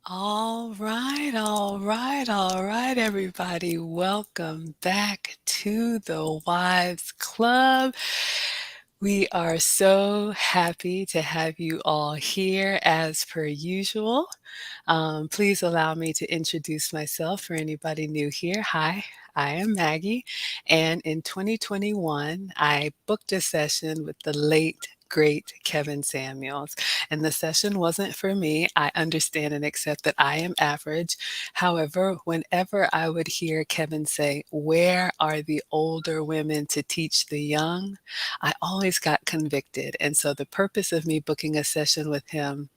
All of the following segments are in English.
All right, everybody. Welcome back to the Wives Club. We are so happy to have you all here as per usual. Please allow me to introduce myself for anybody new here. Hi, I am Maggie, and in 2021, I booked a session with the late, great Kevin Samuels. And the session wasn't for me. I understand and accept that I am average. However, whenever I would hear Kevin say, "Where are the older women to teach the young?" I always got convicted. And so the purpose of me booking a session with him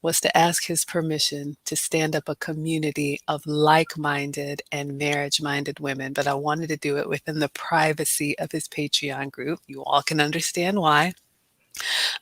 was to ask his permission to stand up a community of like minded and marriage minded women. But I wanted to do it within the privacy of his Patreon group. You all can understand why.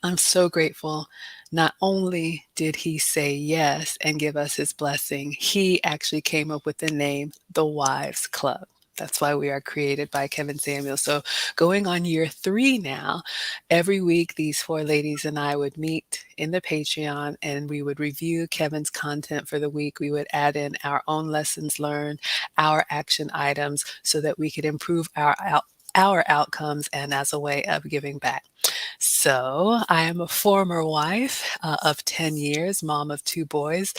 I'm so grateful. Not only did he say yes and give us his blessing, he actually came up with the name The Wives Club. That's why we are created by Kevin Samuel. So, going on year 3 now, every week these 4 ladies and I would meet in the Patreon and we would review Kevin's content for the week. We would add in our own lessons learned, our action items, so that we could improve our outcomes and as a way of giving back. So, I am a former wife of 10 years, mom of 2 boys.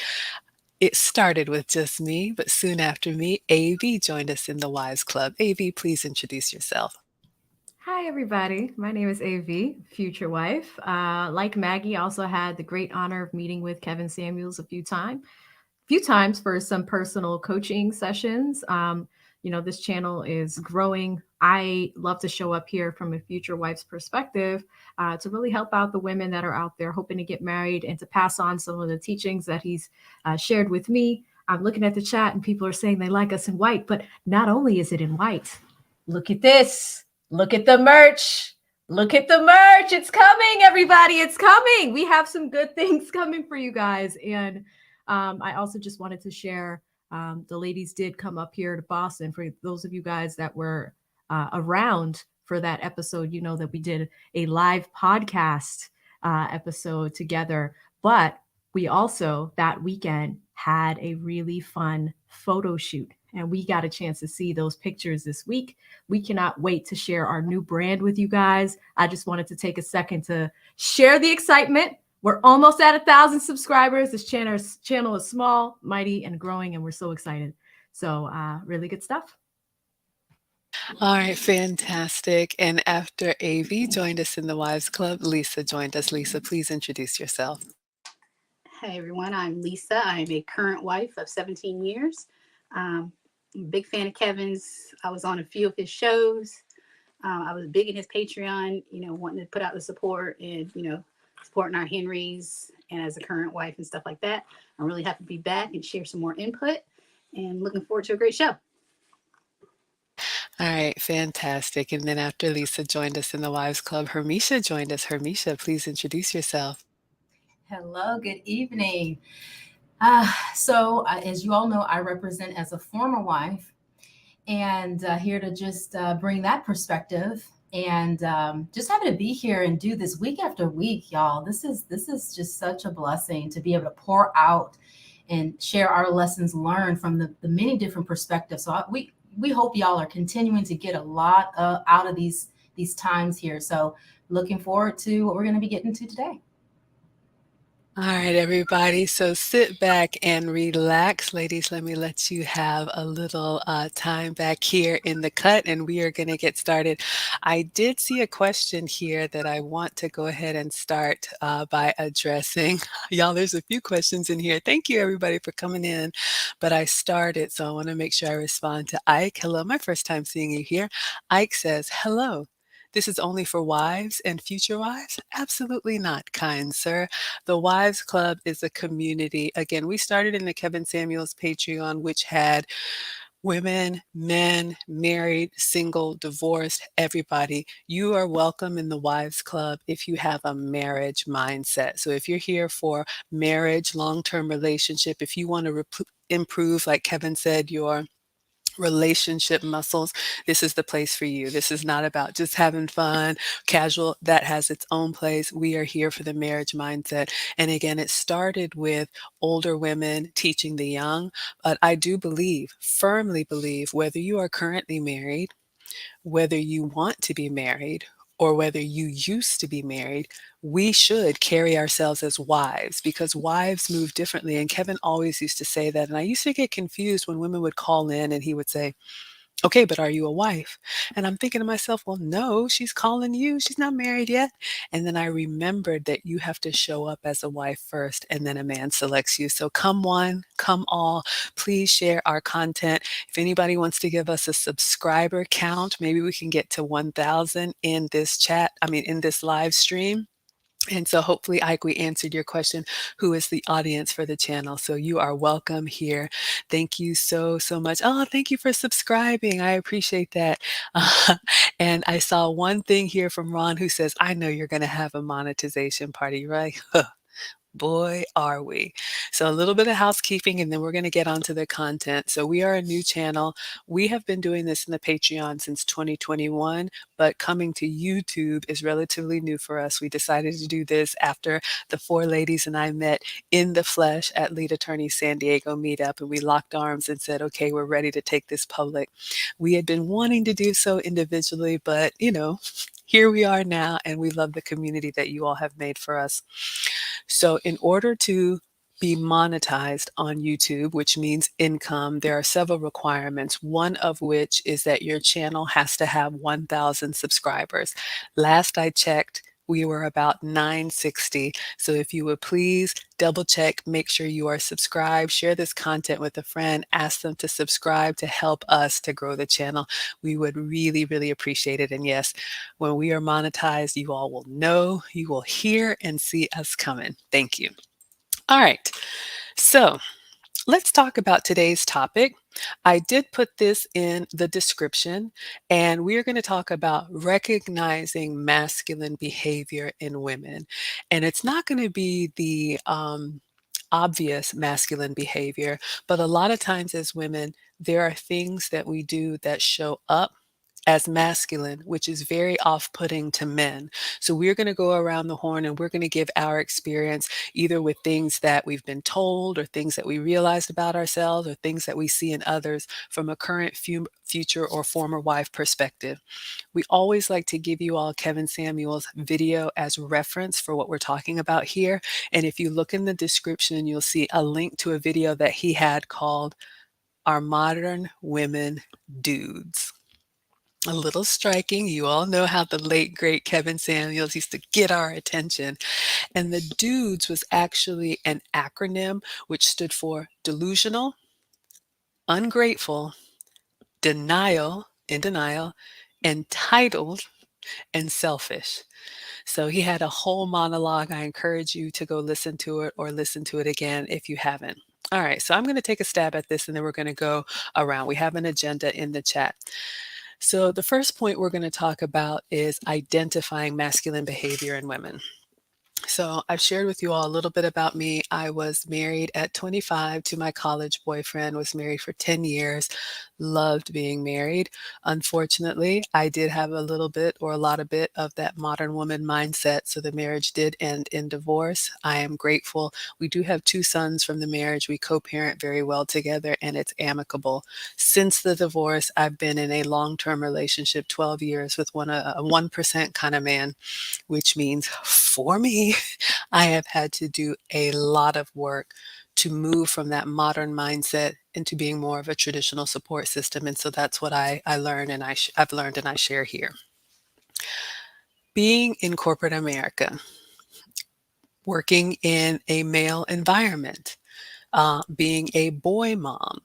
It started with just me, but soon after me, AV joined us in the Wives Club. AV, please introduce yourself. Hi, everybody. My name is AV, future wife. Like Maggie, I also had the great honor of meeting with Kevin Samuels a few times for some personal coaching sessions. This channel is growing. I love to show up here from a future wife's perspective to really help out the women that are out there hoping to get married and to pass on some of the teachings that he's shared with me. I'm looking at the chat and people are saying they like us in white, but not only is it in white, look at this. Look at the merch. Look at the merch. It's coming, everybody. It's coming. We have some good things coming for you guys. And I also just wanted to share the ladies did come up here to Boston. For those of you guys that were around for that episode, you know that we did a live podcast episode together. But we also that weekend had a really fun photo shoot. And we got a chance to see those pictures this week. We cannot wait to share our new brand with you guys. I just wanted to take a second to share the excitement. We're almost at 1,000 subscribers. This channel is small, mighty, and growing, and we're so excited. So, really good stuff. All right, fantastic. And after AV joined us in the Wives Club, Lisa joined us. Lisa, please introduce yourself. Hey everyone, I'm Lisa. I'm a current wife of 17 years. I'm a big fan of Kevin's. I was on a few of his shows. I was big in his Patreon, wanting to put out the support and, supporting our Henrys and as a current wife and stuff like that. I'm really happy to be back and share some more input and looking forward to a great show. All right, fantastic. And then after Lisa joined us in the Wives Club, Hermisha joined us. Hermisha, please introduce yourself. Hello, good evening. As you all know, I represent as a former wife and here to just bring that perspective and just happy to be here and do this week after week, y'all. This is just such a blessing to be able to pour out and share our lessons learned from the many different perspectives. We hope y'all are continuing to get a lot out of these times here. So looking forward to what we're going to be getting to today. All right, everybody. So sit back and relax. Ladies, let me let you have a little time back here in the cut, and we are going to get started. I did see a question here that I want to go ahead and start by addressing. Y'all, there's a few questions in here. Thank you, everybody, for coming in. But I started, so I want to make sure I respond to Ike. Hello, my first time seeing you here. Ike says, hello. This is only for wives and future wives? Absolutely not, kind sir. The Wives Club is a community. Again, we started in the Kevin Samuels Patreon, which had women, men, married, single, divorced, everybody. You are welcome in the Wives Club if you have a marriage mindset. So if you're here for marriage, long-term relationship, if you want to improve, like Kevin said, your relationship muscles, this is the place for you. This is not about just having fun, casual. That has its own place. We are here for the marriage mindset. And again, it started with older women teaching the young. But I do believe, firmly believe, whether you are currently married, whether you want to be married, or whether you used to be married, we should carry ourselves as wives because wives move differently. And Kevin always used to say that. And I used to get confused when women would call in and he would say, "Okay, but are you a wife?" And I'm thinking to myself, well, no, she's calling you. She's not married yet. And then I remembered that you have to show up as a wife first, and then a man selects you. So come one, come all. Please share our content. If anybody wants to give us a subscriber count, maybe we can get to 1,000 in this chat, in this live stream. And so hopefully, Ike, we answered your question, who is the audience for the channel? So you are welcome here. Thank you so, so much. Oh, thank you for subscribing. I appreciate that. And I saw one thing here from Ron who says, I know you're going to have a monetization party, right? Boy, are we. So a little bit of housekeeping, and then we're going to get onto the content. So we are a new channel. We have been doing this in the Patreon since 2021, but coming to YouTube is relatively new for us. We decided to do this after the four ladies and I met in the flesh at Lead Attorney San Diego meetup, and we locked arms and said, okay, we're ready to take this public. We had been wanting to do so individually, but here we are now, and we love the community that you all have made for us. So in order to be monetized on YouTube, which means income, there are several requirements, one of which is that your channel has to have 1,000 subscribers. Last I checked, we were about 960. So if you would please double check, make sure you are subscribed, share this content with a friend, ask them to subscribe to help us to grow the channel. We would really, really appreciate it. And yes, when we are monetized, you all will know, you will hear and see us coming. Thank you. All right. So let's talk about today's topic. I did put this in the description, and we are going to talk about recognizing masculine behavior in women. And it's not going to be the obvious masculine behavior, but a lot of times as women, there are things that we do that show up as masculine, which is very off-putting to men. So we're going to go around the horn and we're going to give our experience either with things that we've been told or things that we realized about ourselves or things that we see in others from a current, future, or former wife perspective. We always like to give you all Kevin Samuel's video as reference for what we're talking about here. And if you look in the description, you'll see a link to a video that he had called Are Modern Women Dudes? A little striking. You all know how the late, great Kevin Samuels used to get our attention. And the DUDES was actually an acronym which stood for delusional, ungrateful, denial, entitled, and selfish. So he had a whole monologue. I encourage you to go listen to it or listen to it again if you haven't. All right, so I'm going to take a stab at this and then we're going to go around. We have an agenda in the chat. So the first point we're going to talk about is identifying masculine behavior in women. So I've shared with you all a little bit about me. I was married at 25 to my college boyfriend, was married for 10 years, loved being married. Unfortunately, I did have a little bit or a lot of bit of that modern woman mindset. So the marriage did end in divorce. I am grateful. We do have 2 sons from the marriage. We co-parent very well together and it's amicable. Since the divorce, I've been in a long-term relationship, 12 years with a 1% kind of man, which means for me, I have had to do a lot of work to move from that modern mindset into being more of a traditional support system. And so that's what I learned and I've learned and I share here. Being in corporate America, working in a male environment, being a boy mom,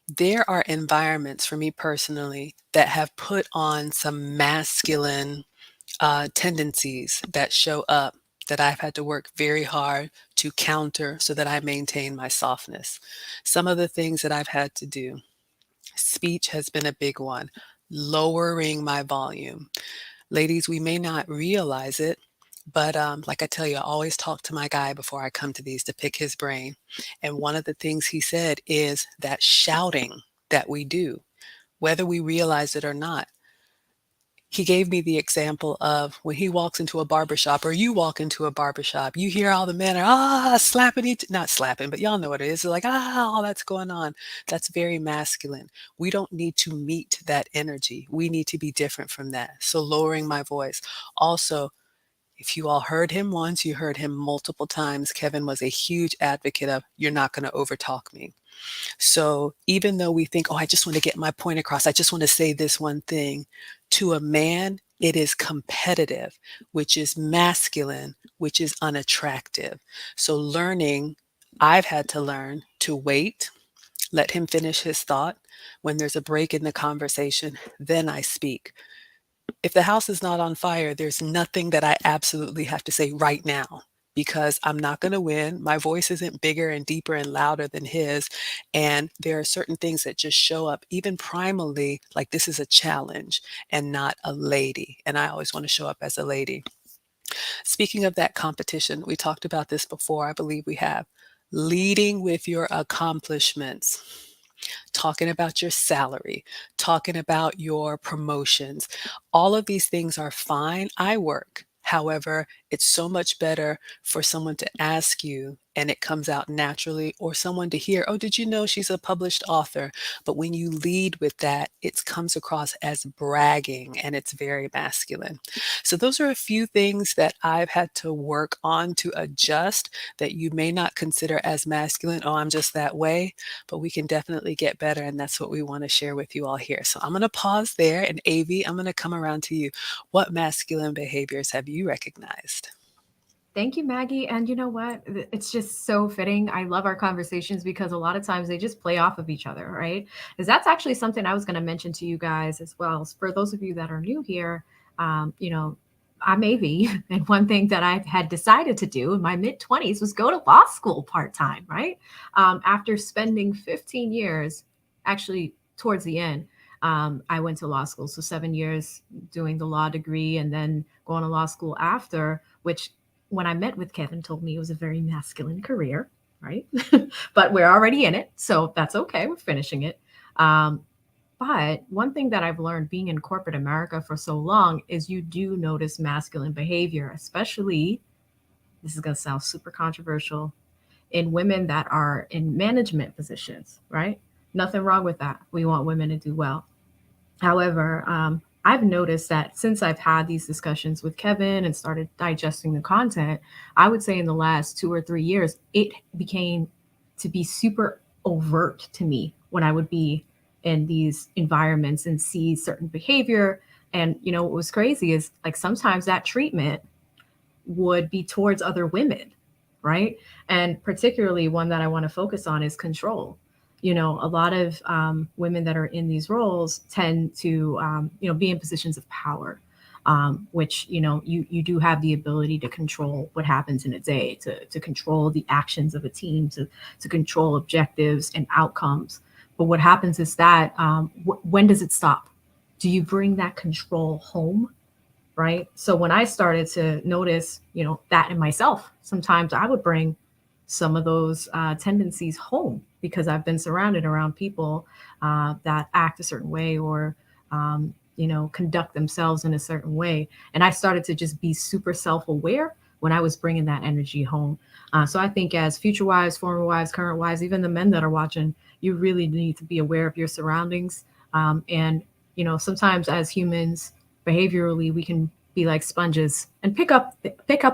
there are environments for me personally that have put on some masculine tendencies that show up that I've had to work very hard to counter so that I maintain my softness. Some of the things that I've had to do, speech has been a big one, lowering my volume. Ladies, we may not realize it, but like I tell you, I always talk to my guy before I come to these to pick his brain. And one of the things he said is that shouting that we do, whether we realize it or not. He gave me the example of when he walks into a barbershop or you walk into a barbershop, you hear all the men are slapping each, not slapping, but y'all know what it is. They're like, all that's going on. That's very masculine. We don't need to meet that energy. We need to be different from that. So lowering my voice. Also, if you all heard him once, you heard him multiple times. Kevin was a huge advocate of, you're not going to overtalk me. So even though we think, I just want to get my point across, I just want to say this one thing, to a man, it is competitive, which is masculine, which is unattractive. So I've had to learn to wait, let him finish his thought. When there's a break in the conversation, then I speak. If the house is not on fire, there's nothing that I absolutely have to say right now because I'm not going to win. My voice isn't bigger and deeper and louder than his. And there are certain things that just show up, even primally, like this is a challenge and not a lady. And I always want to show up as a lady. Speaking of that competition, we talked about this before. I believe we have. Leading with your accomplishments, talking about your salary, talking about your promotions. All of these things are fine. I work. However, it's so much better for someone to ask you and it comes out naturally, or someone to hear, did you know she's a published author? But when you lead with that, it comes across as bragging and it's very masculine. So those are a few things that I've had to work on to adjust that you may not consider as masculine. I'm just that way, but we can definitely get better. And that's what we want to share with you all here. So I'm going to pause there. And AV, I'm going to come around to you. What masculine behaviors have you recognized? Thank you, Maggie. And you know what? It's just so fitting. I love our conversations because a lot of times they just play off of each other, right? Because that's actually something I was going to mention to you guys as well. For those of you that are new here, you know, I'm AV. And one thing that I had decided to do in my mid 20s was go to law school part time, right? After spending 15 years, actually, towards the end, I went to law school. So 7 years doing the law degree and then going to law school after, which when I met with Kevin, told me it was a very masculine career, right? But we're already in it, so that's okay. We're finishing it. But one thing that I've learned being in corporate America for so long is you do notice masculine behavior, especially, this is going to sound super controversial, in women that are in management positions, right? Nothing wrong with that. We want women to do well. However, I've noticed that since I've had these discussions with Kevin and started digesting the content, I would say in the last 2 or 3 years, it became to be super overt to me when I would be in these environments and see certain behavior. And, you know, what was crazy is like sometimes that treatment would be towards other women, right? And particularly one that I want to focus on is control. You know, a lot of women that are in these roles tend to, be in positions of power, which, you do have the ability to control what happens in a day, to control the actions of a team, to control objectives and outcomes. But what happens is that when does it stop? Do you bring that control home? Right. So when I started to notice, that in myself, sometimes I would bring some of those tendencies home because I've been surrounded around people that act a certain way or, conduct themselves in a certain way. And I started to just be super self aware when I was bringing that energy home. So I think as future wives, former wives, current wives, even the men that are watching, you really need to be aware of your surroundings. And, sometimes as humans, behaviorally we can be like sponges and pick up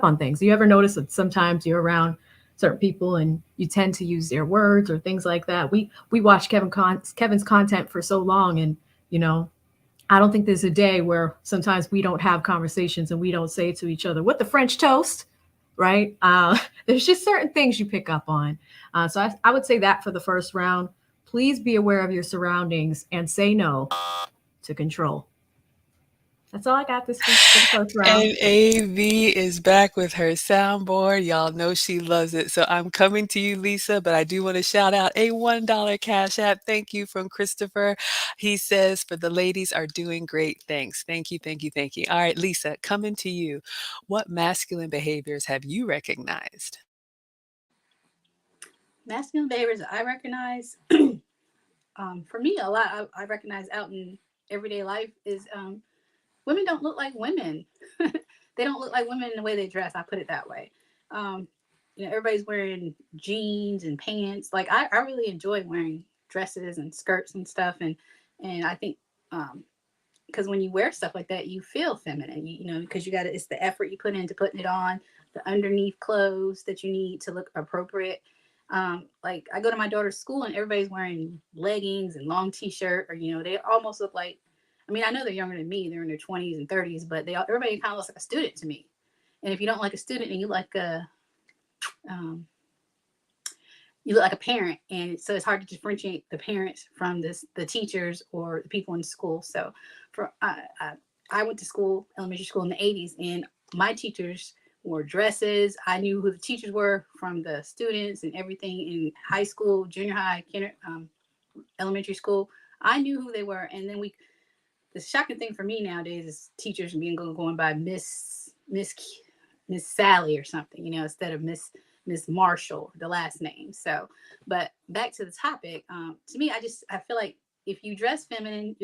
on things. You ever notice that sometimes you're around certain people and you tend to use their words or things like that? We watch Kevin's content for so long, and I don't think there's a day where sometimes we don't have conversations and we don't say to each other, "What the French toast?" Right? There's just certain things you pick up on. So I would say that for the first round. Please be aware of your surroundings and say no to control. That's all I got this week for the first round. And AV is back with her soundboard. Y'all know she loves it. So I'm coming to you, Lisa, but I do want to shout out a $1 Cash App. Thank you from Christopher. He says, for the ladies are doing great. Thanks. Thank you, thank you, thank you. All right, Lisa, coming to you. What masculine behaviors have you recognized? Masculine behaviors that I recognize, For me, a lot I recognize out in everyday life is women don't look like women. They don't look like women in the way they dress. I put it that way. Um, everybody's wearing jeans and pants. Like I really enjoy wearing dresses and skirts and stuff, and I think because when you wear stuff like that, you feel feminine. Because you got it's the effort you put into putting it on, the underneath clothes that you need to look appropriate. Like I go to my daughter's school and everybody's wearing leggings and long t-shirt, or they almost look like. I mean, I know they're younger than me; they're in their 20s and 30s, but everybody kind of looks like a student to me. And if you don't like a student and um, you look like a parent, and so it's hard to differentiate the parents from the teachers or the people in school. So for I went to school, elementary school in the 80s, and my teachers wore dresses. I knew who the teachers were from the students and everything in high school, junior high, elementary school. I knew who they were. And then the shocking thing for me nowadays is teachers being going by Miss Sally or something, instead of Miss Marshall, the last name. So, but back to the topic. To me, I feel like if you dress feminine,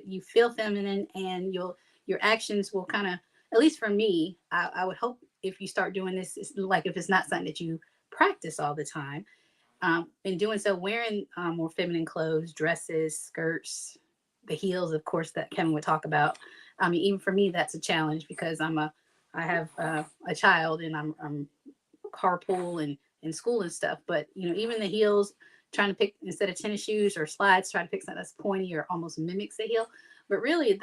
you feel feminine, and your actions will kind of, at least for me, I would hope if you start doing this, it's like if it's not something that you practice all the time, in doing so, wearing more feminine clothes, dresses, skirts, the heels, of course, that Kevin would talk about. I mean, even for me, that's a challenge because I have a child, and I'm carpool and in school and stuff. But even the heels, trying to pick instead of tennis shoes or slides, trying to pick something that's pointy or almost mimics the heel. But really,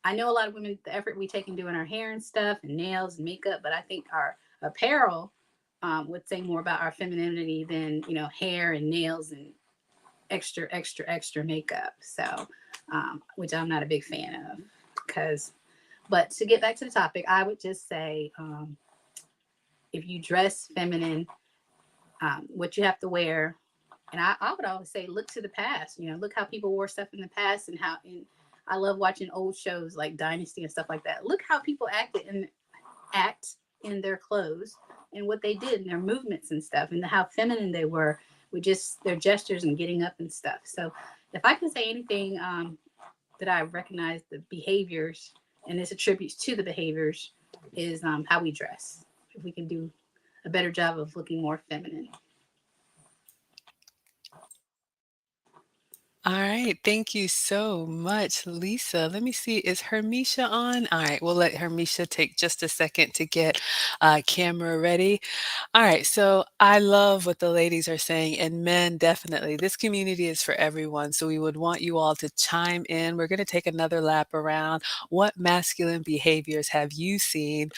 I know a lot of women, the effort we take in doing our hair and stuff and nails and makeup, but I think our apparel would say more about our femininity than hair and nails and extra, extra, extra makeup. So, which I'm not a big fan of, because. But to get back to the topic, I would just say, if you dress feminine, what you have to wear, and I would always say, look to the past. Look how people wore stuff in the past, and how. And I love watching old shows like Dynasty and stuff like that. Look how people act in their clothes and what they did and their movements and stuff, and how feminine they were with just their gestures and getting up and stuff. So, if I can say anything that I recognize the behaviors, and this attributes to the behaviors, is how we dress. If we can do a better job of looking more feminine. All right. Thank you so much, Lisa. Let me see. Is Hermisha on? All right. We'll let Hermisha take just a second to get camera ready. All right. So I love what the ladies are saying, and men definitely. This community is for everyone. So we would want you all to chime in. We're going to take another lap around. What masculine behaviors have you seen?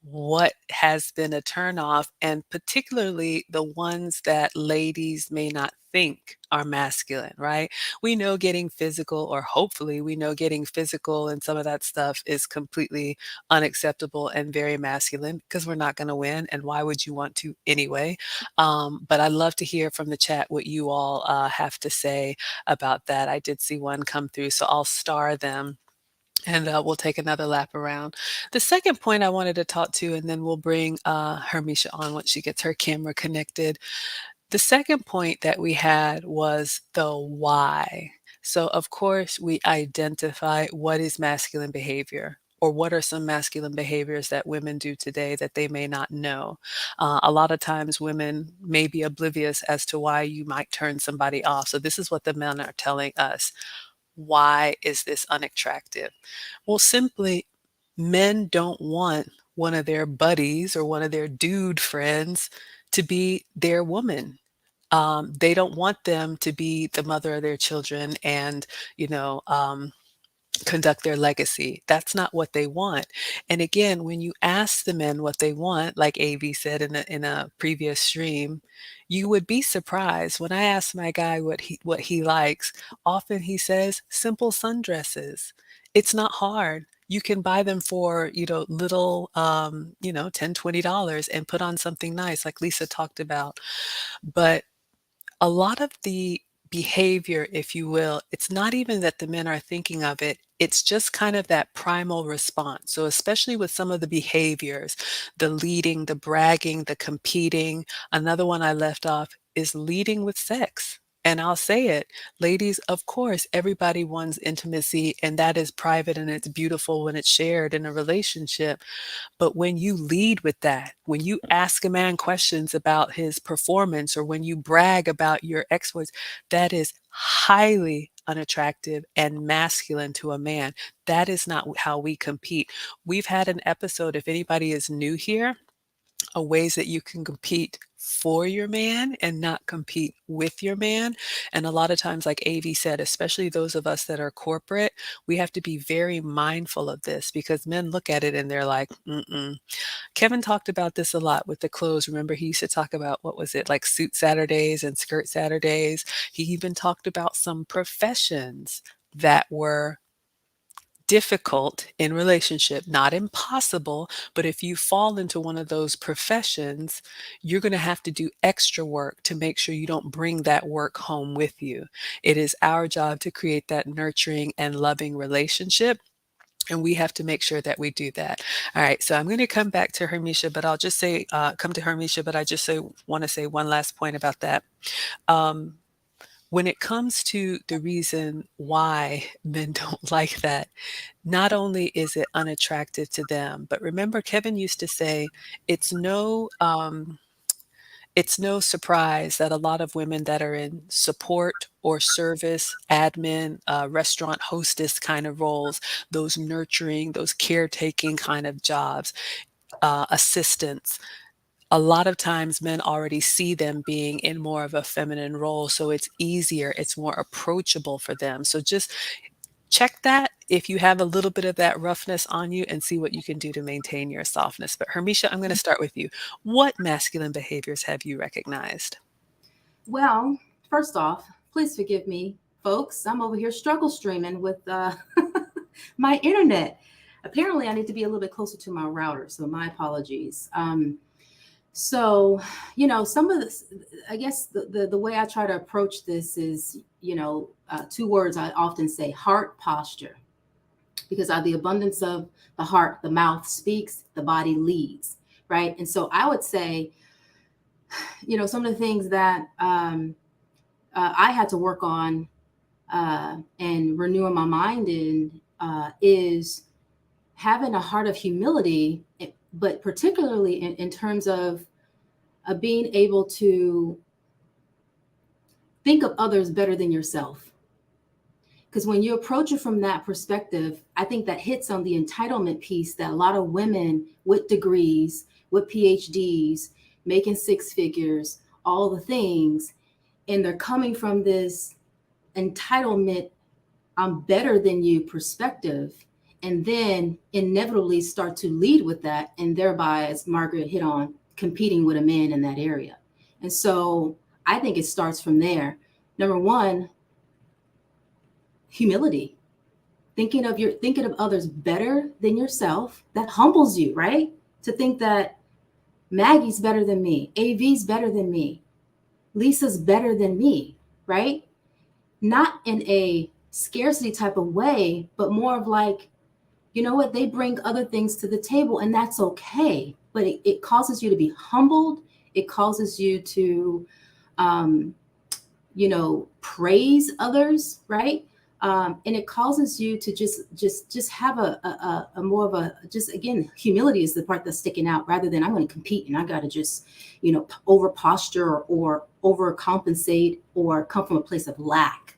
What has been a turnoff, and particularly the ones that ladies may not think are masculine, right? We know getting physical, or hopefully we know getting physical and some of that stuff is completely unacceptable and very masculine, because we're not going to win. And why would you want to anyway? But I'd love to hear from the chat what you all have to say about that. I did see one come through, so I'll star them, and we'll take another lap around. The second point I wanted to talk to, and then we'll bring Hermisha on once she gets her camera connected. The second point that we had was the why. So, of course, we identify what is masculine behavior, or what are some masculine behaviors that women do today that they may not know. A lot of times women may be oblivious as to why you might turn somebody off. So this is what the men are telling us. Why is this unattractive? Well, simply, men don't want one of their buddies or one of their dude friends to be their woman. They don't want them to be the mother of their children and, you know, conduct their legacy. That's not what they want. And again, when you ask the men what they want, like AV said in a previous stream, you would be surprised. When I ask my guy what he likes, often he says simple sundresses. It's not hard. You can buy them for, little, $10, $20 and put on something nice, like Lisa talked about. But a lot of the behavior, if you will, it's not even that the men are thinking of it. It's just kind of that primal response. So, especially with some of the behaviors, the leading, the bragging, the competing. Another one I left off is leading with sex. And I'll say it, ladies, of course, everybody wants intimacy, and that is private and it's beautiful when it's shared in a relationship. But when you lead with that, when you ask a man questions about his performance or when you brag about your exploits, that is highly unattractive and masculine to a man. That is not how we compete. We've had an episode, if anybody is new here, ways that you can compete for your man and not compete with your man. And a lot of times, like AV said, especially those of us that are corporate, we have to be very mindful of this because men look at it and they're like, mm-mm. Kevin talked about this a lot with the clothes. Remember, he used to talk about what was it, like suit Saturdays and skirt Saturdays. He even talked about some professions that were difficult in relationship, not impossible, but if you fall into one of those professions, you're going to have to do extra work to make sure you don't bring that work home with you. It is our job to create that nurturing and loving relationship. And we have to make sure that we do that. All right. So I'm going to come back to Hermisha, but I'll just say, come to Hermisha, but I just want to say one last point about that. Um, when it comes to the reason why men don't like that, not only is it unattractive to them, but remember Kevin used to say, it's no it's no surprise that a lot of women that are in support or service, admin, restaurant hostess kind of roles, those nurturing, those caretaking kind of jobs, assistants, a lot of times men already see them being in more of a feminine role. So it's easier, it's more approachable for them. So just check that if you have a little bit of that roughness on you and see what you can do to maintain your softness. But Hermisha, I'm going to start with you. What masculine behaviors have you recognized? Well, first off, please forgive me, folks. I'm over here struggle streaming with my internet. Apparently, I need to be a little bit closer to my router, so my apologies. So, some of this, I guess the way I try to approach this is, two words I often say: heart posture, because out of the abundance of the heart, the mouth speaks, the body leads, right? And so I would say, some of the things that I had to work on and renewing my mind in is having a heart of humility, but particularly in terms of being able to think of others better than yourself. Because when you approach it from that perspective, I think that hits on the entitlement piece that a lot of women with degrees, with PhDs, making six figures, all the things, and they're coming from this entitlement, I'm better than you perspective, and then inevitably start to lead with that, and thereby, as Margaret hit on, competing with a man in that area. And so I think it starts from there. Number one, humility. Thinking of others better than yourself. That humbles you, right? To think that Maggie's better than me, AV's better than me, Lisa's better than me, right? Not in a scarcity type of way, but more of like, you know what, they bring other things to the table, and that's okay. But it causes you to be humbled. It causes you to, um, praise others, right? And it causes you to just have a more of a, just again, humility is the part that's sticking out, rather than I'm going to compete and I got to just over posture or overcompensate or come from a place of lack,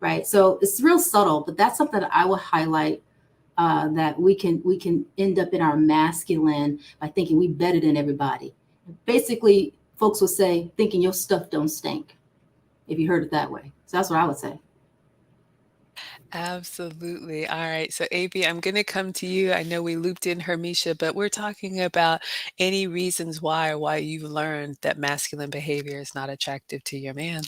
right? So it's real subtle, but that's something that I will highlight, that we can end up in our masculine by thinking we better than everybody. Basically, folks will say thinking your stuff don't stink, if you heard it that way. So that's what I would say. Absolutely. All right. So, AB, I'm going to come to you. I know we looped in Hermisha, but we're talking about any reasons why you've learned that masculine behavior is not attractive to your man.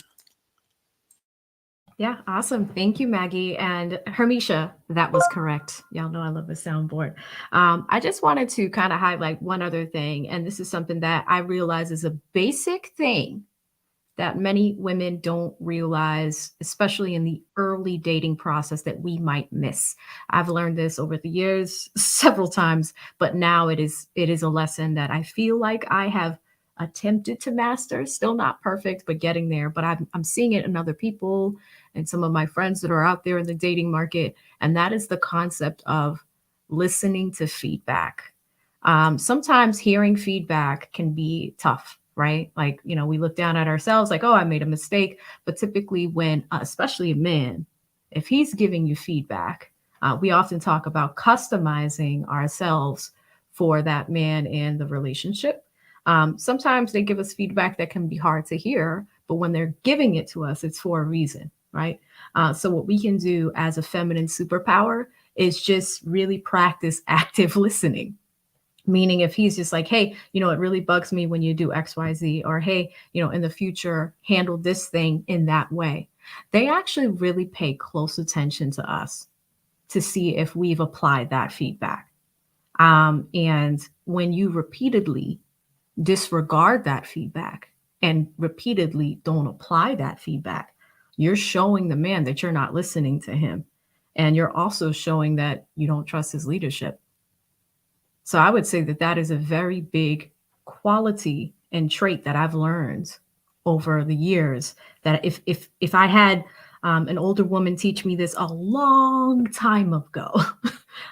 Yeah, awesome. Thank you, Maggie. And Hermisha, that was correct. Y'all know I love the soundboard. I just wanted to kind of highlight one other thing. And this is something that I realize is a basic thing that many women don't realize, especially in the early dating process, that we might miss. I've learned this over the years several times, but now it is a lesson that I feel like I have attempted to master. Still not perfect, but getting there. But I'm seeing it in other people and some of my friends that are out there in the dating market. And that is the concept of listening to feedback. Sometimes hearing feedback can be tough, right? Like, we look down at ourselves like, oh, I made a mistake. But typically, when, especially a man, if he's giving you feedback, we often talk about customizing ourselves for that man and the relationship. Sometimes they give us feedback that can be hard to hear, but when they're giving it to us, it's for a reason, right? So, what we can do as a feminine superpower is just really practice active listening. Meaning, if he's just like, hey, it really bugs me when you do XYZ, or hey, in the future, handle this thing in that way. They actually really pay close attention to us to see if we've applied that feedback. And when you repeatedly disregard that feedback and repeatedly don't apply that feedback, you're showing the man that you're not listening to him. And you're also showing that you don't trust his leadership. So I would say that that is a very big quality and trait that I've learned over the years. That if I had an older woman teach me this a long time ago,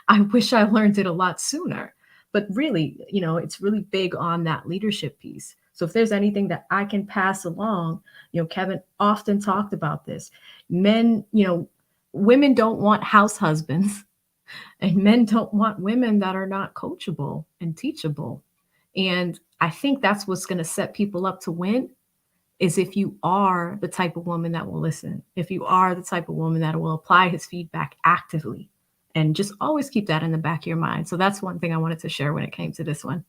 I wish I learned it a lot sooner. But really, it's really big on that leadership piece. So if there's anything that I can pass along, Kevin often talked about this. Men, women don't want house husbands, and men don't want women that are not coachable and teachable. And I think that's what's going to set people up to win, is if you are the type of woman that will listen, if you are the type of woman that will apply his feedback actively, and just always keep that in the back of your mind. So that's one thing I wanted to share when it came to this one.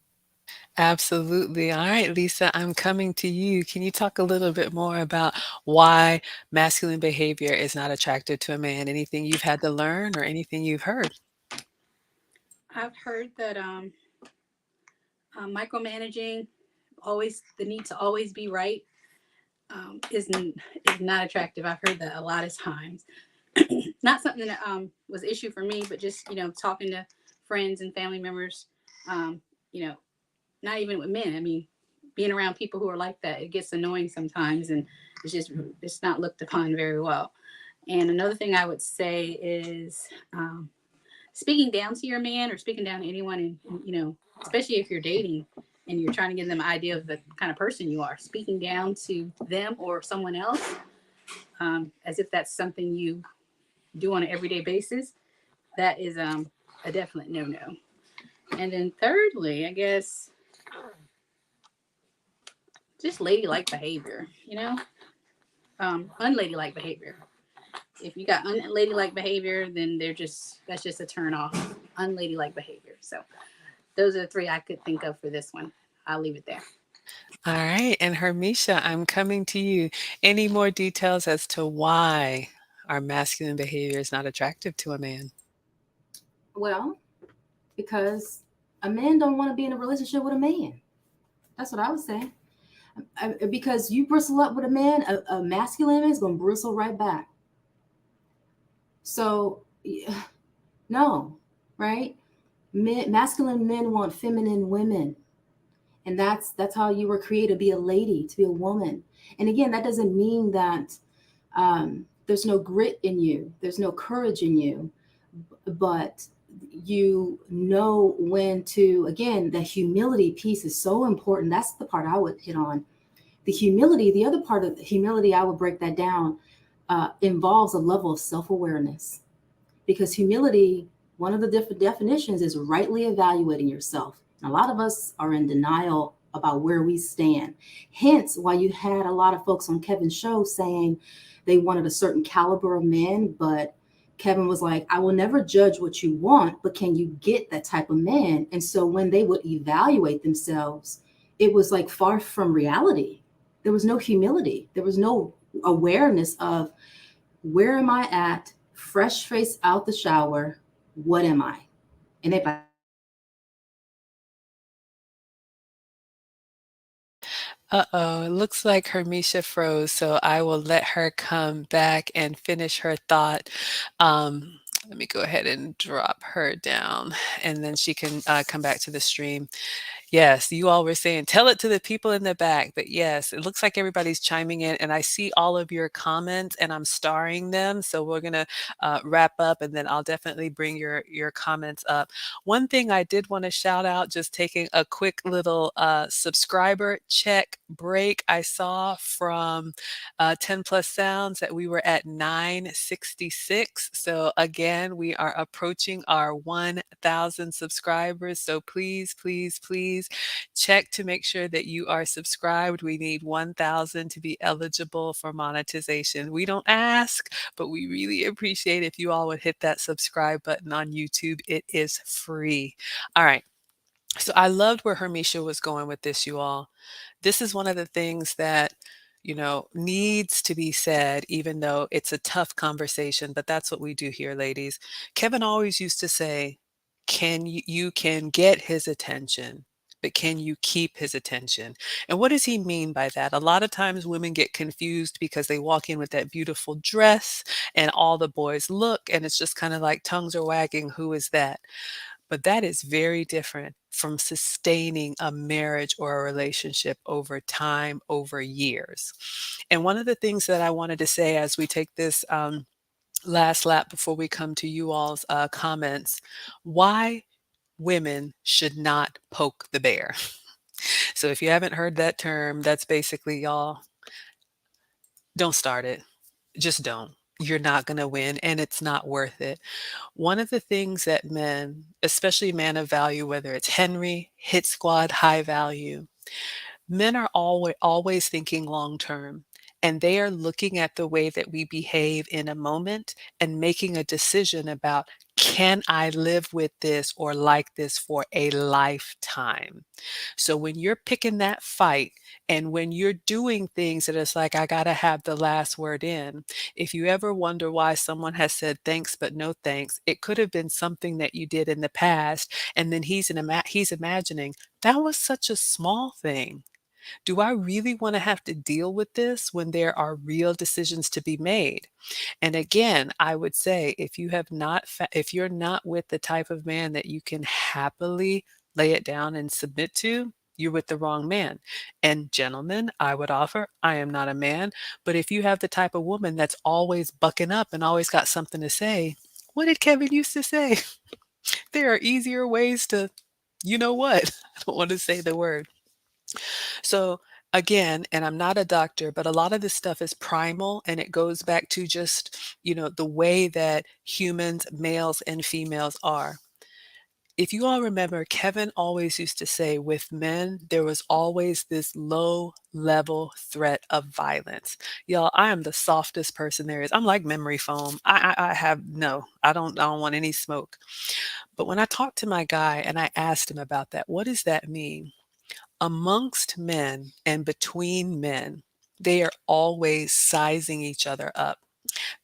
Absolutely. All right, Lisa, I'm coming to you. Can you talk a little bit more about why masculine behavior is not attractive to a man? Anything you've had to learn or anything you've heard? I've heard that micromanaging, always the need to always be right, is not attractive. I've heard that a lot of times. Not something that was an issue for me, but just talking to friends and family members. Um, you know, not even with men. I mean, being around people who are like that, it gets annoying sometimes, and it's not looked upon very well. And another thing I would say is speaking down to your man or speaking down to anyone, and especially if you're dating and you're trying to give them an idea of the kind of person you are, speaking down to them or someone else, as if that's something you do on an everyday basis, that is a definite no. And then thirdly, I guess just ladylike behavior, unladylike behavior. If you got unladylike behavior, then that's just a turn off. Unladylike behavior. So those are the three I could think of for this one. I'll leave it there. All right, and Hermisha, I'm coming to you. Any more details as to why our masculine behavior is not attractive to a man? Well, because a man don't want to be in a relationship with a man. That's what I would say. Because you bristle up with a man, a masculine man is going to bristle right back. So, no, right? Masculine men want feminine women, and that's how you were created, to be a lady, to be a woman. And again, that doesn't mean that there's no grit in you, there's no courage in you, but you know when to, again, the humility piece is so important. That's the part I would hit on. The humility, the other part of the humility, I would break that down, involves a level of self-awareness, because humility, one of the different definitions is rightly evaluating yourself. A lot of us are in denial about where we stand. Hence why you had a lot of folks on Kevin's show saying they wanted a certain caliber of man, but Kevin was like, I will never judge what you want, but can you get that type of man? And so when they would evaluate themselves, it was like far from reality. There was no humility. There was no awareness of, where am I at? Fresh face out the shower. What am I? And if I Uh-oh, it looks like Hermisha froze, so I will let her come back and finish her thought. Let me go ahead and drop her down, and then she can come back to the stream. Yes, you all were saying, tell it to the people in the back. But yes, it looks like everybody's chiming in, and I see all of your comments, and I'm starring them. So we're gonna wrap up, and then I'll definitely bring your comments up. One thing I did want to shout out, just taking a quick little subscriber check break. I saw from 10 plus sounds that we were at 966. So again, we are approaching our 1,000 subscribers. So please, please, please check to make sure that you are subscribed. We need 1,000 to be eligible for monetization. We don't ask, but we really appreciate if you all would hit that subscribe button on YouTube. It is free. All right. So I loved where Hermisha was going with this, you all. This is one of the things that, needs to be said, even though it's a tough conversation, but that's what we do here, ladies. Kevin always used to say, you can get his attention, but can you keep his attention? And what does he mean by that? A lot of times women get confused because they walk in with that beautiful dress and all the boys look, and it's just kind of like tongues are wagging. Who is that? But that is very different from sustaining a marriage or a relationship over time, over years. And one of the things that I wanted to say as we take this last lap before we come to you all's comments, why women should not poke the bear. So if you haven't heard that term, that's basically, y'all, don't start it. Just don't. You're not going to win, and it's not worth it. One of the things that men, especially men of value, whether it's Henry, Hit Squad, High Value, men are always thinking long term, and they are looking at the way that we behave in a moment and making a decision about, can I live with this or like this for a lifetime? So when you're picking that fight and when you're doing things that it's like, I got to have the last word in, if you ever wonder why someone has said thanks but no thanks, it could have been something that you did in the past. And then he's imagining, that was such a small thing. Do I really want to have to deal with this when there are real decisions to be made? And again, I would say if you're not with the type of man that you can happily lay it down and submit to, you're with the wrong man. And gentlemen, I would offer, I am not a man, but if you have the type of woman that's always bucking up and always got something to say, what did Kevin used to say? There are easier ways to, you know what? I don't want to say the word. So again, and I'm not a doctor, but a lot of this stuff is primal and it goes back to just, the way that humans, males and females are. If you all remember, Kevin always used to say with men, there was always this low level threat of violence. Y'all, I am the softest person there is. I'm like memory foam. I have no, I don't want any smoke. But when I talked to my guy and I asked him about that, what does that mean? Amongst men and between men, they are always sizing each other up.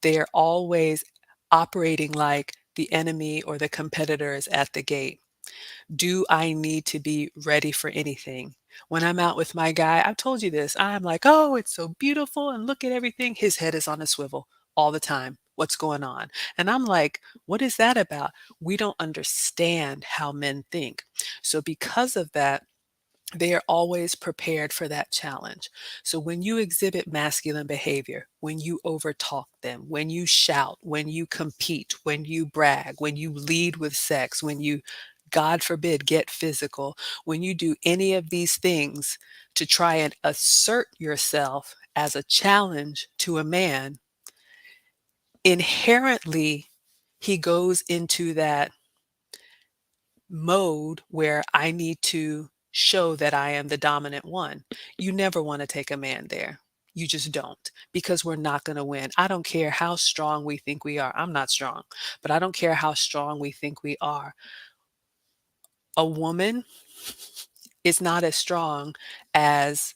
They are always operating like the enemy or the competitor is at the gate. Do I need to be ready for anything? When I'm out with my guy, I've told you this, I'm like, oh, it's so beautiful and look at everything. His head is on a swivel all the time. What's going on? And I'm like, what is that about? We don't understand how men think. So, because of that, they are always prepared for that challenge. So when you exhibit masculine behavior, when you overtalk them, when you shout, when you compete, when you brag, when you lead with sex, when you, God forbid, get physical, when you do any of these things to try and assert yourself as a challenge to a man, inherently he goes into that mode where I need to show that I am the dominant one. You never want to take a man there. You just don't, because we're not going to win. I don't care how strong we think we are. I'm not strong, but I don't care how strong we think we are. A woman is not as strong as,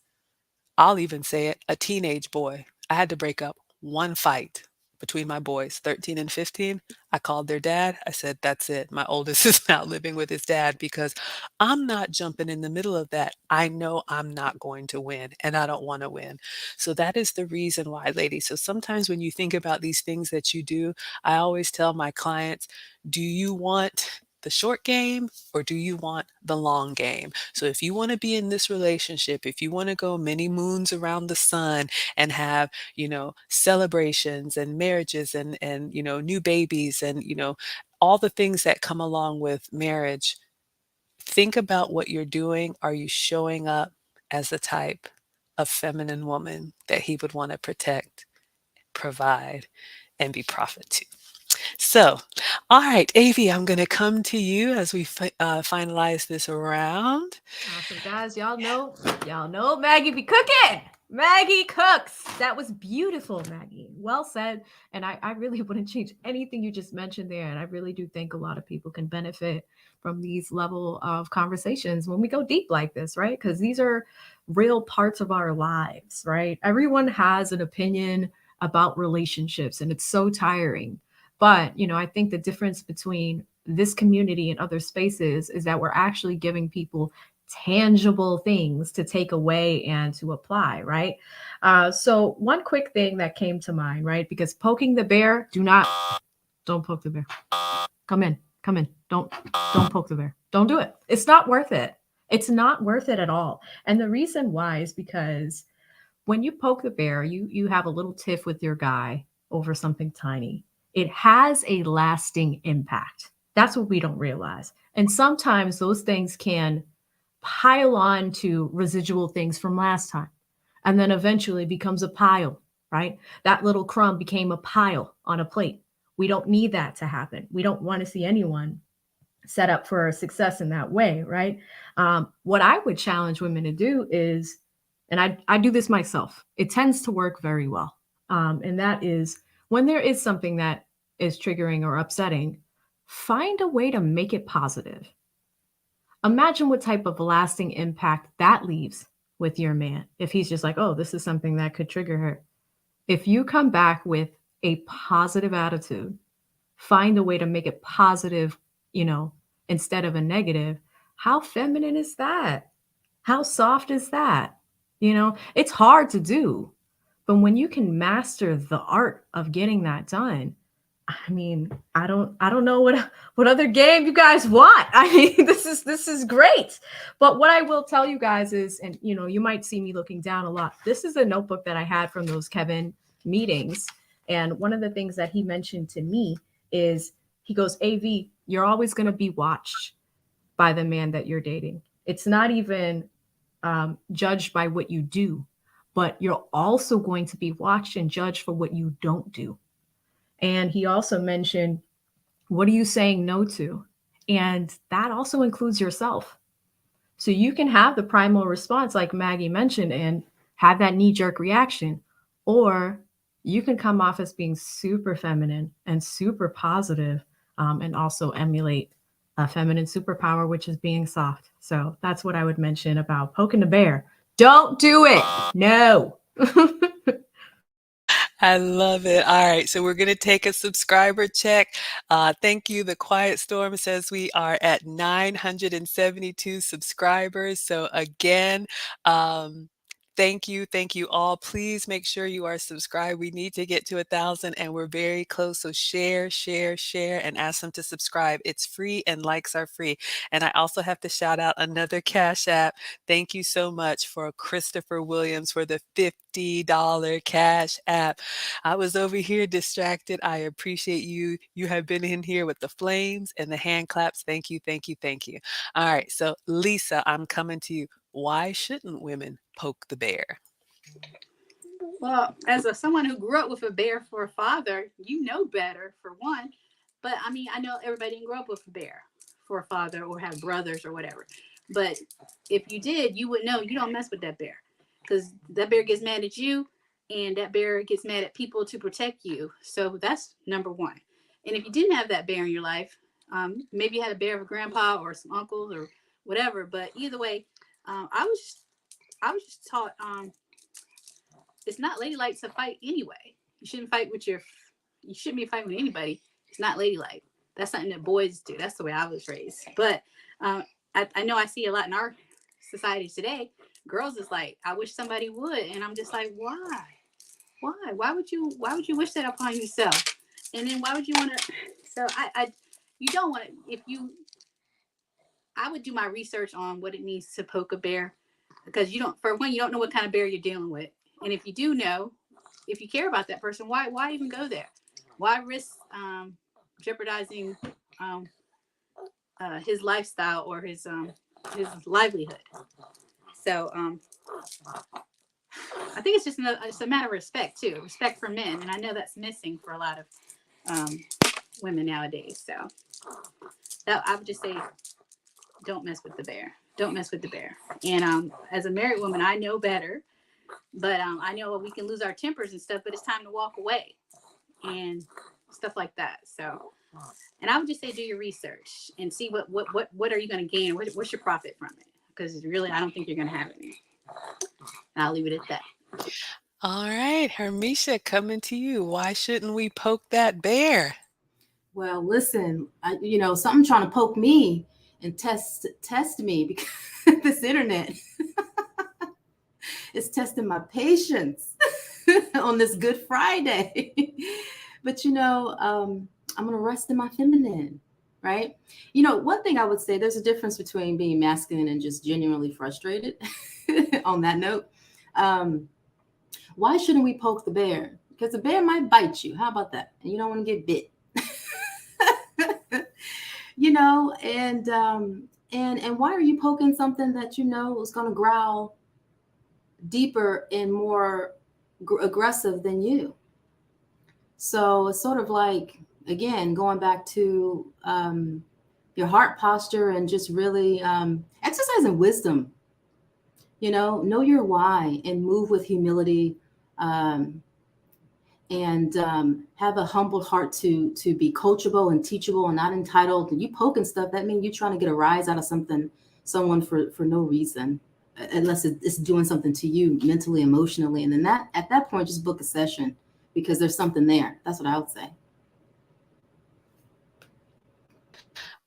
I'll even say it, a teenage boy. I had to break up one fight between my boys, 13 and 15. I called their dad. I said, that's it. My oldest is now living with his dad because I'm not jumping in the middle of that. I know I'm not going to win and I don't want to win. So that is the reason why, ladies. So sometimes when you think about these things that you do, I always tell my clients, do you want the short game or do you want the long game? So if you want to be in this relationship, if you want to go many moons around the sun and have, celebrations and marriages and new babies and, all the things that come along with marriage, think about what you're doing. Are you showing up as the type of feminine woman that he would want to protect, provide, and be prophet to? So, all right, Avi, I'm going to come to you as we finalize this round. Awesome, guys. Y'all know Maggie be cooking. Maggie cooks. That was beautiful, Maggie. Well said. And I really wouldn't change anything you just mentioned there. And I really do think a lot of people can benefit from these level of conversations when we go deep like this, right? Because these are real parts of our lives, right? Everyone has an opinion about relationships, and it's so tiring. But, I think the difference between this community and other spaces is that we're actually giving people tangible things to take away and to apply, right? So one quick thing that came to mind, right? Because poking the bear, don't poke the bear. Come in. Don't poke the bear. Don't do it. It's not worth it. It's not worth it at all. And the reason why is because when you poke the bear, you have a little tiff with your guy over something tiny. It has a lasting impact. That's what we don't realize. And sometimes those things can pile on to residual things from last time and then eventually becomes a pile, right? That little crumb became a pile on a plate. We don't need that to happen. We don't want to see anyone set up for success in that way, right? What I would challenge women to do is, and I do this myself, it tends to work very well. And that is when there is something that is triggering or upsetting, find a way to make it positive. Imagine what type of lasting impact that leaves with your man if he's just like, oh, this is something that could trigger her. If you come back with a positive attitude, find a way to make it positive, instead of a negative, how feminine is that? How soft is that? It's hard to do, but when you can master the art of getting that done, I mean, I don't know what other game you guys want. I mean, this is great. But what I will tell you guys is, and you might see me looking down a lot. This is a notebook that I had from those Kevin meetings, and one of the things that he mentioned to me is he goes, "AV, you're always going to be watched by the man that you're dating. It's not even judged by what you do, but you're also going to be watched and judged for what you don't do." And he also mentioned, what are you saying no to? And that also includes yourself. So you can have the primal response, like Maggie mentioned, and have that knee jerk reaction. Or you can come off as being super feminine and super positive, and also emulate a feminine superpower, which is being soft. So that's what I would mention about poking the bear. Don't do it. No. I love it. All right, so we're going to take a subscriber check. Thank you. The Quiet Storm says we are at 972 subscribers. So again, thank you all. Please make sure you are subscribed. We need to get to 1,000, and we're very close. So share, share, share, and ask them to subscribe. It's free, and likes are free. And I also have to shout out another Cash App. Thank you so much for Christopher Williams for the $50 Cash App. I was over here distracted. I appreciate you. You have been in here with the flames and the hand claps. Thank you, thank you, thank you. All right, so Lisa, I'm coming to you. Why shouldn't women poke the bear? Well, as someone who grew up with a bear for a father, you know better for one. But I mean, I know everybody didn't grow up with a bear for a father or have brothers or whatever. But if you did, you would know you don't mess with that bear because that bear gets mad at you and that bear gets mad at people to protect you. So that's number one. And if you didn't have that bear in your life, maybe you had a bear of a grandpa or some uncles or whatever. But either way, I was just taught it's not ladylike to fight anyway. You shouldn't fight with your. You shouldn't be fighting with anybody. It's not ladylike. That's something that boys do. That's the way I was raised. But I know I see a lot in our society today. Girls is like, I wish somebody would, and I'm just like, why? Why? Why would you wish that upon yourself? And then why would you want to? So you don't want to. If you I would do my research on what it means to poke a bear, because you don't, for one, you don't know what kind of bear you're dealing with. And if you do know, if you care about that person, why even go there? Why risk jeopardizing um, his lifestyle or his livelihood? So I think it's a matter of respect too, respect for men, and I know that's missing for a lot of um, women nowadays. So that I would just say, don't mess with the bear. Don't mess with the bear. And as a married woman, I know better, but I know we can lose our tempers and stuff, but it's time to walk away and stuff like that. So, and I would just say, do your research and see what are you going to gain? What's your profit from it? Because really, I don't think you're going to have any. And I'll leave it at that. All right, Hermisha, coming to you. Why shouldn't we poke that bear? Well, listen, something trying to poke me and test me because this internet is testing my patience on this Good Friday. But I'm gonna rest in my feminine, right? One thing I would say, there's a difference between being masculine and just genuinely frustrated. On that note, why shouldn't we poke the bear? Because the bear might bite you. How about that? And you don't want to get bit. And why are you poking something that is going to growl deeper and more aggressive than you? So it's sort of like, again, going back to your heart posture and just really exercising wisdom. Know your why and move with humility. And have a humble heart to be coachable and teachable and not entitled. And you poking stuff, that means you're trying to get a rise out of someone for no reason, unless it's doing something to you mentally, emotionally. And then at that point, just book a session because there's something there. That's what I would say.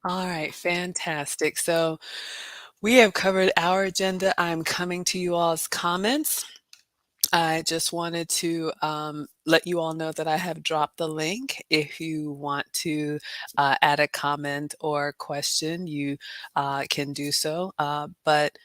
All right, fantastic. So we have covered our agenda. I'm coming to you all's comments. I just wanted to let you all know that I have dropped the link. If you want to add a comment or question, you can do so. But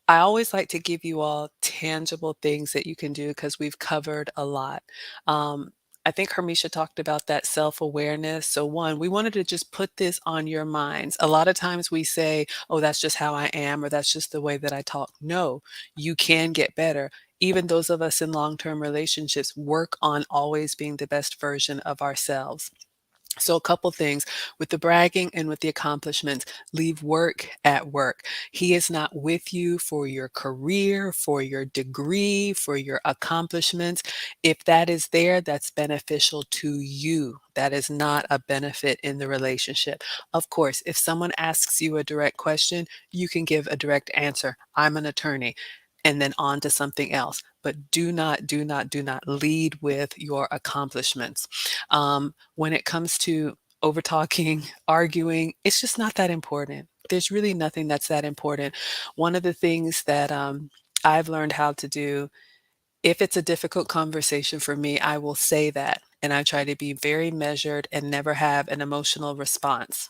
I always like to give you all tangible things that you can do because we've covered a lot. I think Hermisha talked about that self-awareness. So one, we wanted to just put this on your minds. A lot of times we say, oh, that's just how I am, or that's just the way that I talk. No, you can get better. Even those of us in long-term relationships work on always being the best version of ourselves. So a couple things with the bragging and with the accomplishments, leave work at work. He is not with you for your career, for your degree, for your accomplishments. If that is there, that's beneficial to you. That is not a benefit in the relationship. Of course, if someone asks you a direct question, you can give a direct answer. I'm an attorney. And then on to something else. But do not, do not, do not lead with your accomplishments. When it comes to over talking, arguing, it's just not that important. There's really nothing that's that important. One of the things that I've learned how to do, if it's a difficult conversation for me, I will say that. And I try to be very measured and never have an emotional response.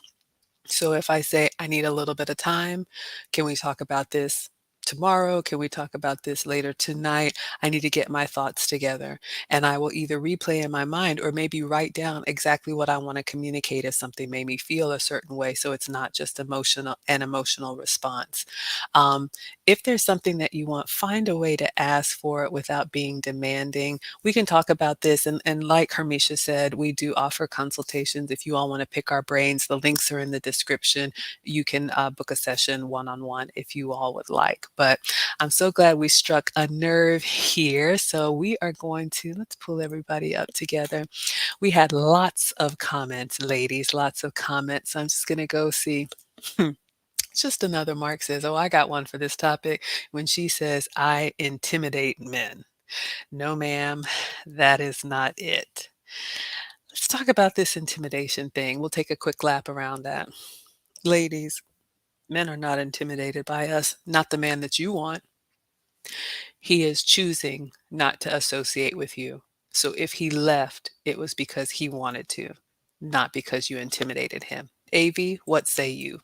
So if I say, I need a little bit of time, can we talk about this tomorrow? Can we talk about this later tonight? I need to get my thoughts together. And I will either replay in my mind or maybe write down exactly what I want to communicate if something made me feel a certain way. So it's not just an emotional response. If there's something that you want, find a way to ask for it without being demanding. We can talk about this. And like Hermisha said, we do offer consultations. If you all want to pick our brains, the links are in the description. You can book a session one-on-one if you all would like. But I'm so glad we struck a nerve here. So we are going to, let's pull everybody up together. We had lots of comments, ladies, lots of comments. I'm just going to go see. Just another Mark says, oh, I got one for this topic. When she says, I intimidate men. No, ma'am, that is not it. Let's talk about this intimidation thing. We'll take a quick lap around that. Ladies, men are not intimidated by us, not the man that you want. He is choosing not to associate with you. So if he left, it was because he wanted to, not because you intimidated him. AV, what say you?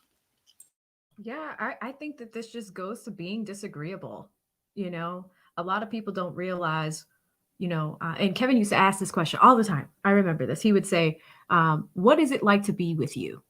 Yeah, I think that this just goes to being disagreeable. You know, a lot of people don't realize, and Kevin used to ask this question all the time. I remember this. He would say, what is it like to be with you?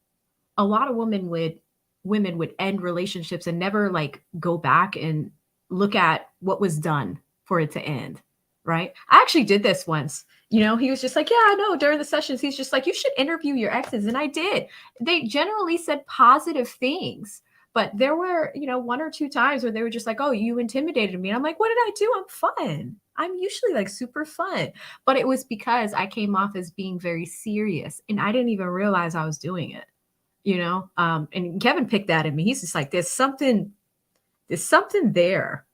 A lot of women would end relationships and never like go back and look at what was done for it to end, right? I actually did this once. He was just like, yeah, I know, during the sessions he's just like, you should interview your exes, and I did. They generally said positive things, but there were, one or two times where they were just like, oh, you intimidated me, and I'm like, what did I do? I'm fun. I'm usually like super fun. But it was because I came off as being very serious and I didn't even realize I was doing it. And Kevin picked that at me. He's just like, there's something there.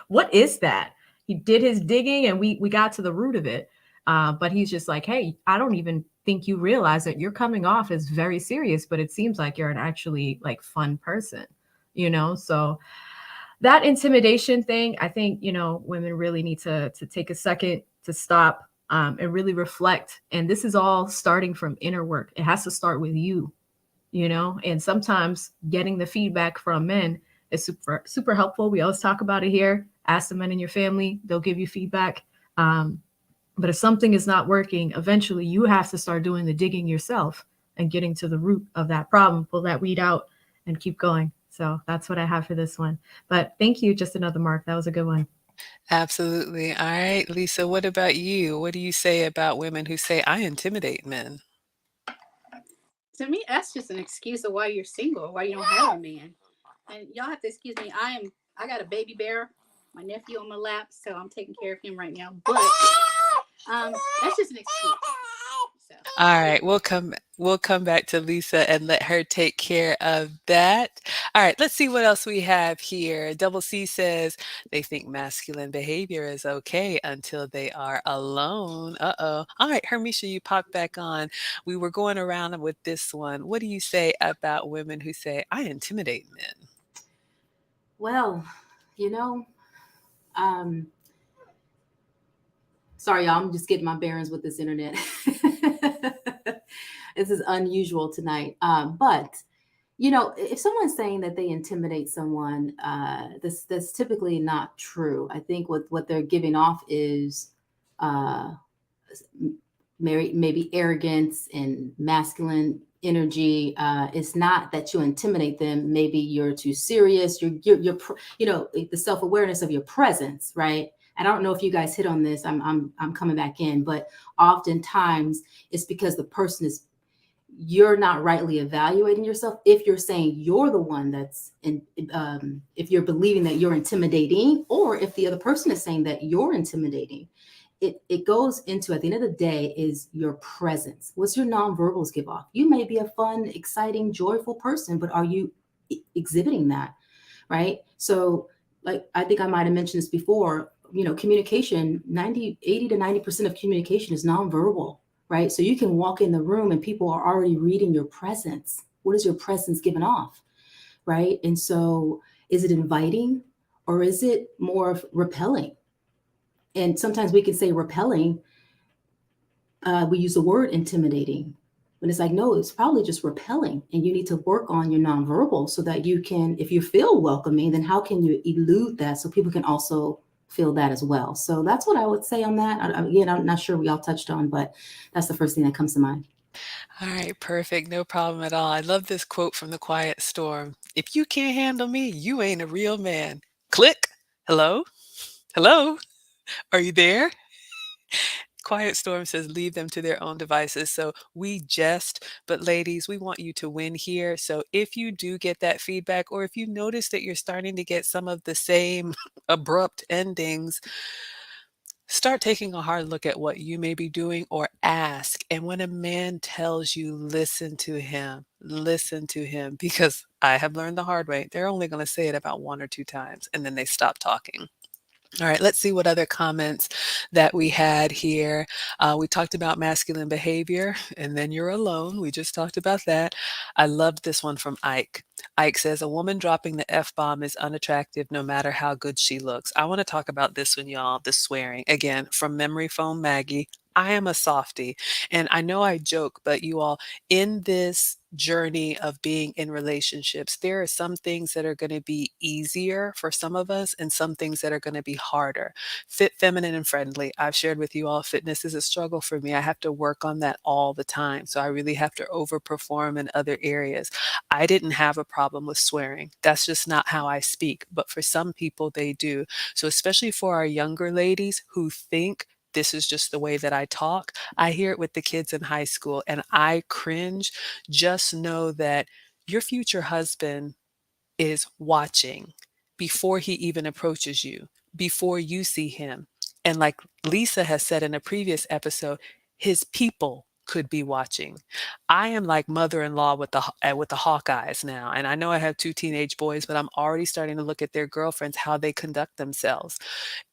What is that? He did his digging and we got to the root of it. But he's just like, hey, I don't even think you realize that you're coming off as very serious, but it seems like you're an actually like fun person. So that intimidation thing, I think, women really need to take a second to stop, and really reflect. And this is all starting from inner work. It has to start with you. And sometimes getting the feedback from men is super super helpful. We always talk about it here. Ask the men in your family, they'll give you feedback. um, but if something is not working, eventually you have to start doing the digging yourself and getting to the root of that problem, pull that weed out, and keep going. So that's what I have for this one. But thank you. Just another mark. That was a good one. Absolutely. All right, Lisa, what about you? What do you say about women who say, I intimidate men? To me, that's just an excuse of why you're single, why you don't have a man. And y'all have to excuse me. I got a baby bear, my nephew on my lap, so I'm taking care of him right now. But that's just an excuse. So All right, we'll come back to Lisa and let her take care of that. All right, let's see what else we have here. Double C says they think masculine behavior is okay until they are alone. Uh-oh. All right, Hermisha, you popped back on. We were going around with this one. What do you say about women who say, I intimidate men? Well, you know, um, sorry, y'all. I'm just getting my bearings with this internet. This is unusual tonight. But if someone's saying that they intimidate someone, that's typically not true. I think what they're giving off is uh, maybe arrogance and masculine energy. It's not that you intimidate them. Maybe you're too serious. The self awareness of your presence, right? And I don't know if you guys hit on this. I'm coming back in, but oftentimes it's because the person is you're not rightly evaluating yourself if you're saying you're the one that's in if you're believing that you're intimidating, or if the other person is saying that you're intimidating. It goes into, at the end of the day, is your presence. What's your nonverbals give off? You may be a fun, exciting, joyful person, but are you exhibiting that? Right. So, like, I think I might have mentioned this before, communication, 80 to 90% of communication is nonverbal, right? So you can walk in the room and people are already reading your presence. What is your presence giving off, right? And so, is it inviting, or is it more of repelling? And sometimes we can say repelling, we use the word intimidating. But it's like, no, it's probably just repelling. And you need to work on your nonverbal so that you can, if you feel welcoming, then how can you elude that so people can also feel that as well? So that's what I would say on that. Again, I'm not sure we all touched on, but that's the first thing that comes to mind. All right, perfect. No problem at all. I love this quote from The Quiet Storm. If you can't handle me, you ain't a real man. Click. Hello? Hello? Are you there? Quiet Storm says, leave them to their own devices. So we jest, but ladies, we want you to win here. So if you do get that feedback, or if you notice that you're starting to get some of the same abrupt endings, start taking a hard look at what you may be doing, or ask. And when a man tells you, listen to him, because I have learned the hard way. They're only going to say it about one or two times and then they stop talking. All right, let's see what other comments that we had here. We talked about masculine behavior, and then you're alone. We just talked about that. I loved this one from Ike. Ike says, a woman dropping the F bomb is unattractive no matter how good she looks. I want to talk about this one, y'all, the swearing. Again, from memory foam Maggie. I am a softie, and I know I joke, but you all, in this journey of being in relationships. There are some things that are going to be easier for some of us and some things that are going to be harder. Fit, feminine, and friendly. I've shared with you all fitness is a struggle for me. I have to work on that all the time. So I really have to overperform in other areas. I didn't have a problem with swearing. That's just not how I speak. But for some people, they do. So, especially for our younger ladies who think this is just the way that I talk, I hear it with the kids in high school and I cringe. Just know that your future husband is watching before he even approaches you, before you see him. And like Lisa has said in a previous episode, his people could be watching. I am like mother-in-law with the Hawkeyes now, and I know I have two teenage boys, but I'm already starting to look at their girlfriends, how they conduct themselves.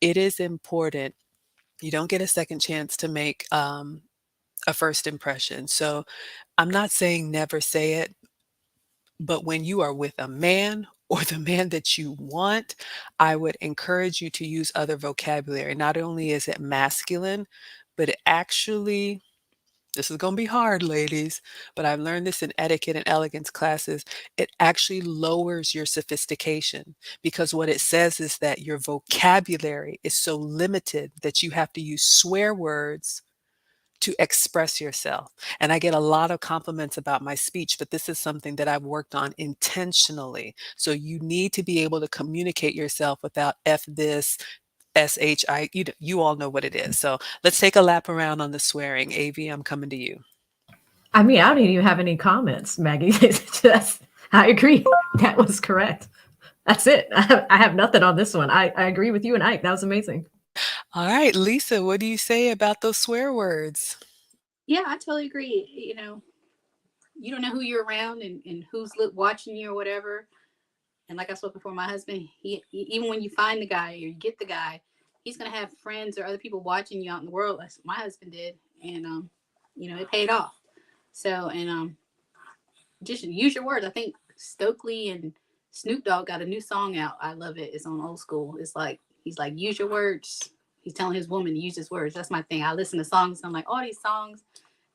It is important. You don't get a second chance to make a first impression. So I'm not saying never say it, but when you are with a man or the man that you want, I would encourage you to use other vocabulary. Not only is it masculine, but it actually, this is going to be hard, ladies, but I've learned this in etiquette and elegance classes. It actually lowers your sophistication because what it says is that your vocabulary is so limited that you have to use swear words to express yourself. And I get a lot of compliments about my speech, but this is something that I've worked on intentionally. So you need to be able to communicate yourself without F this, SHI. You all know what it is. So let's take a lap around on the swearing. AV, I'm coming to you. I mean, I don't even have any comments, Maggie. It's just, I agree. That was correct. That's it. I have nothing on this one. I agree with you and Ike. That was amazing. All right, Lisa, what do you say about those swear words? Yeah, I totally agree. You don't know who you're around and who's watching you or whatever. And like I spoke before, my husband, even when you find the guy or you get the guy, he's gonna have friends or other people watching you out in the world. Like my husband did, and it paid off. So just use your words. I think Stokely and Snoop Dogg got a new song out. I love it. It's on Old School. It's like he's like use your words. He's telling his woman to use his words. That's my thing. I listen to songs. And I'm like, all these songs,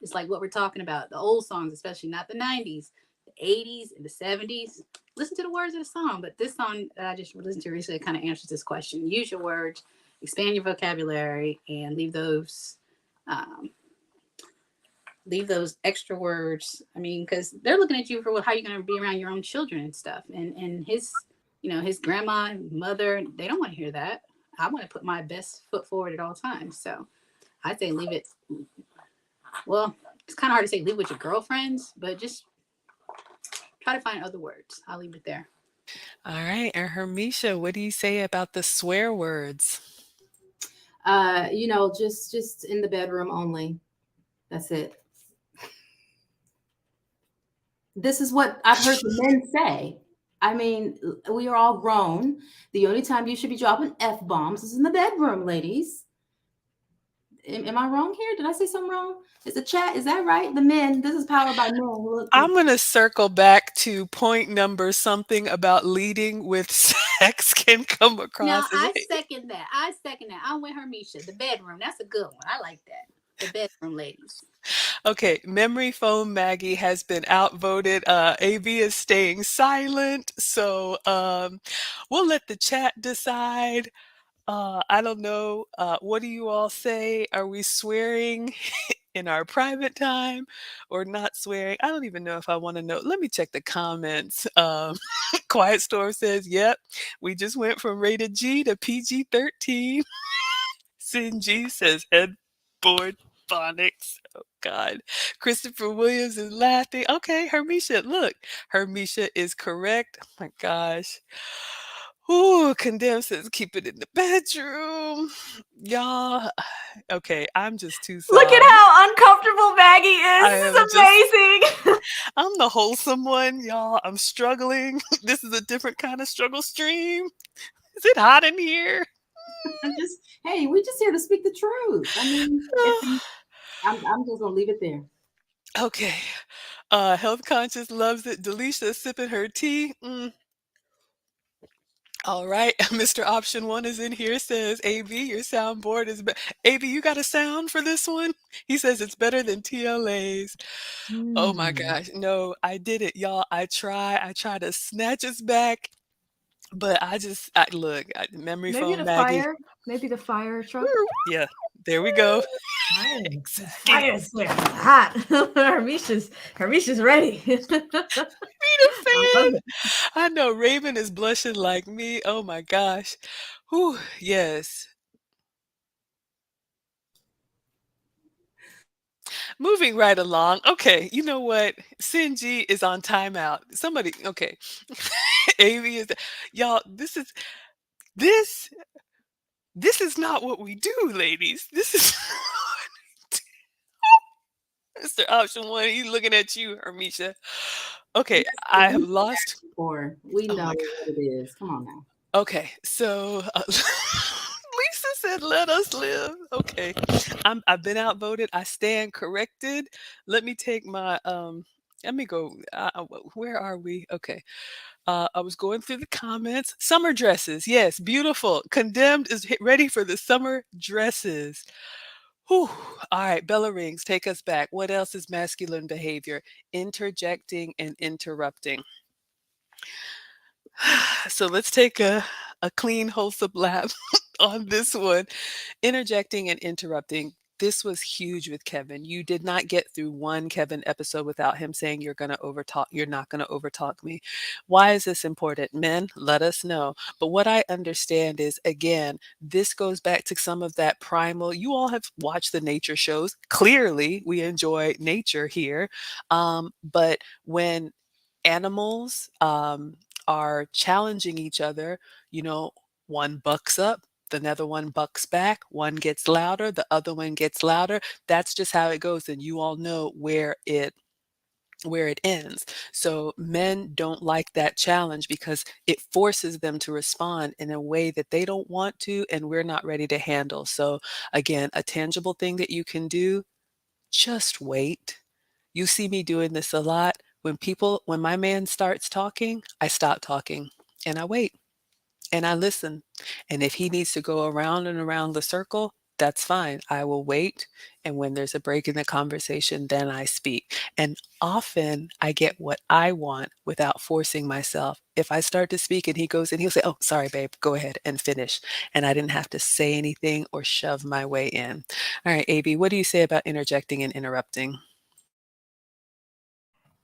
it's like what we're talking about. The old songs, especially not the 90s, the 80s and the 70s. Listen to the words of the song. But this song that I just listened to recently kind of answers this question. Use your words, expand your vocabulary, and um, leave those extra words. I mean, because they're looking at you for how you're going to be around your own children and stuff. And his grandma, mother, they don't want to hear that. I want to put my best foot forward at all times. So I say leave it. Well, it's kind of hard to say leave with your girlfriends, but just try to find other words. I'll leave it there. All right, and Hermisha, what do you say about the swear words? Just in the bedroom only. That's it. This is what I've heard the men say. I mean, we are all grown. The only time you should be dropping F bombs is in the bedroom, ladies. Am I wrong here? Did I say something wrong? Is the chat, is that right? The men, this is powered by men. Look, I'm going to circle back to point number something about leading with sex can come Now across as I second that. I'm with Hermisha. The bedroom. That's a good one. I like that. The bedroom ladies. okay. Memory foam Maggie has been outvoted. AV is staying silent. So we'll let the chat decide. I don't know. What do you all say? Are we swearing in our private time or not swearing? I don't even know if I want to know. Let me check the comments. Quiet Storm says, yep, we just went from rated G to PG 13. Sin G says, headboard phonics. Oh, God. Christopher Williams is laughing. Okay, Hermisha, look. Hermisha is correct. Oh, my gosh. Ooh, condemn says keep it in the bedroom. Y'all, okay, I'm just too Look at soft. how uncomfortable Maggie is. I This am is just, amazing. I'm the wholesome one, y'all. I'm struggling. This is a different kind of struggle stream. Is it hot in here? hey, we just here to speak the truth. I mean, I'm just gonna leave it there. Okay. Health conscious loves it. Delisha sipping her tea. All right, Mr. Option One is in here. Says AB, your soundboard is AB. You got a sound for this one? He says it's better than TLA's. Oh my Hmm. gosh, no, I did it, y'all. I try to snatch us back, but look, memory Maybe foam the Maggie. fire. Maybe the fire truck. Yeah, there we go. Fire. The Exactly. fire's there. It's hot. Hermisha's ready. Be the I love fan. it. I know Raven is blushing like me. Oh my gosh. Whew, yes. Moving right along. Okay, you know what? Sinji is on timeout. Somebody, okay. Amy is, y'all, this, this is not what we do, ladies. This is Mr. Option One. He's looking at you, Hermisha. Okay, I have We've been lost. there before. We Oh know my what it is. Come on now. Okay, so Lisa said, "Let us live." Okay, I've been outvoted. I stand corrected. Let me take my Let me go. Where are we? Okay, I was going through the comments. Summer dresses, yes, beautiful. Condemned is ready for the summer dresses. Whew. All right, Bella Rings, take us back. What else is masculine behavior? Interjecting and interrupting. So let's take a clean, wholesome lap on this one. Interjecting and interrupting. This was huge with Kevin. You did not get through one Kevin episode without him saying you're not going to overtalk me. Why is this important? Men, let us know. But what I understand is, again, this goes back to some of that primal. You all have watched the nature shows. Clearly, we enjoy nature here. But when animals are challenging each other, you know, one bucks up, the other one bucks back, one gets louder, the other one gets louder. That's just how it goes. And you all know where it ends. So men don't like that challenge because it forces them to respond in a way that they don't want to and we're not ready to handle. So again, a tangible thing that you can do, just wait. You see me doing this a lot. When my man starts talking, I stop talking and I wait and I listen. And if he needs to go around and around the circle, that's fine. I will wait. And when there's a break in the conversation, then I speak. And often I get what I want without forcing myself. If I start to speak and he goes and he'll say, "Oh, sorry, babe, go ahead and finish." And I didn't have to say anything or shove my way in. All right, AB, what do you say about interjecting and interrupting?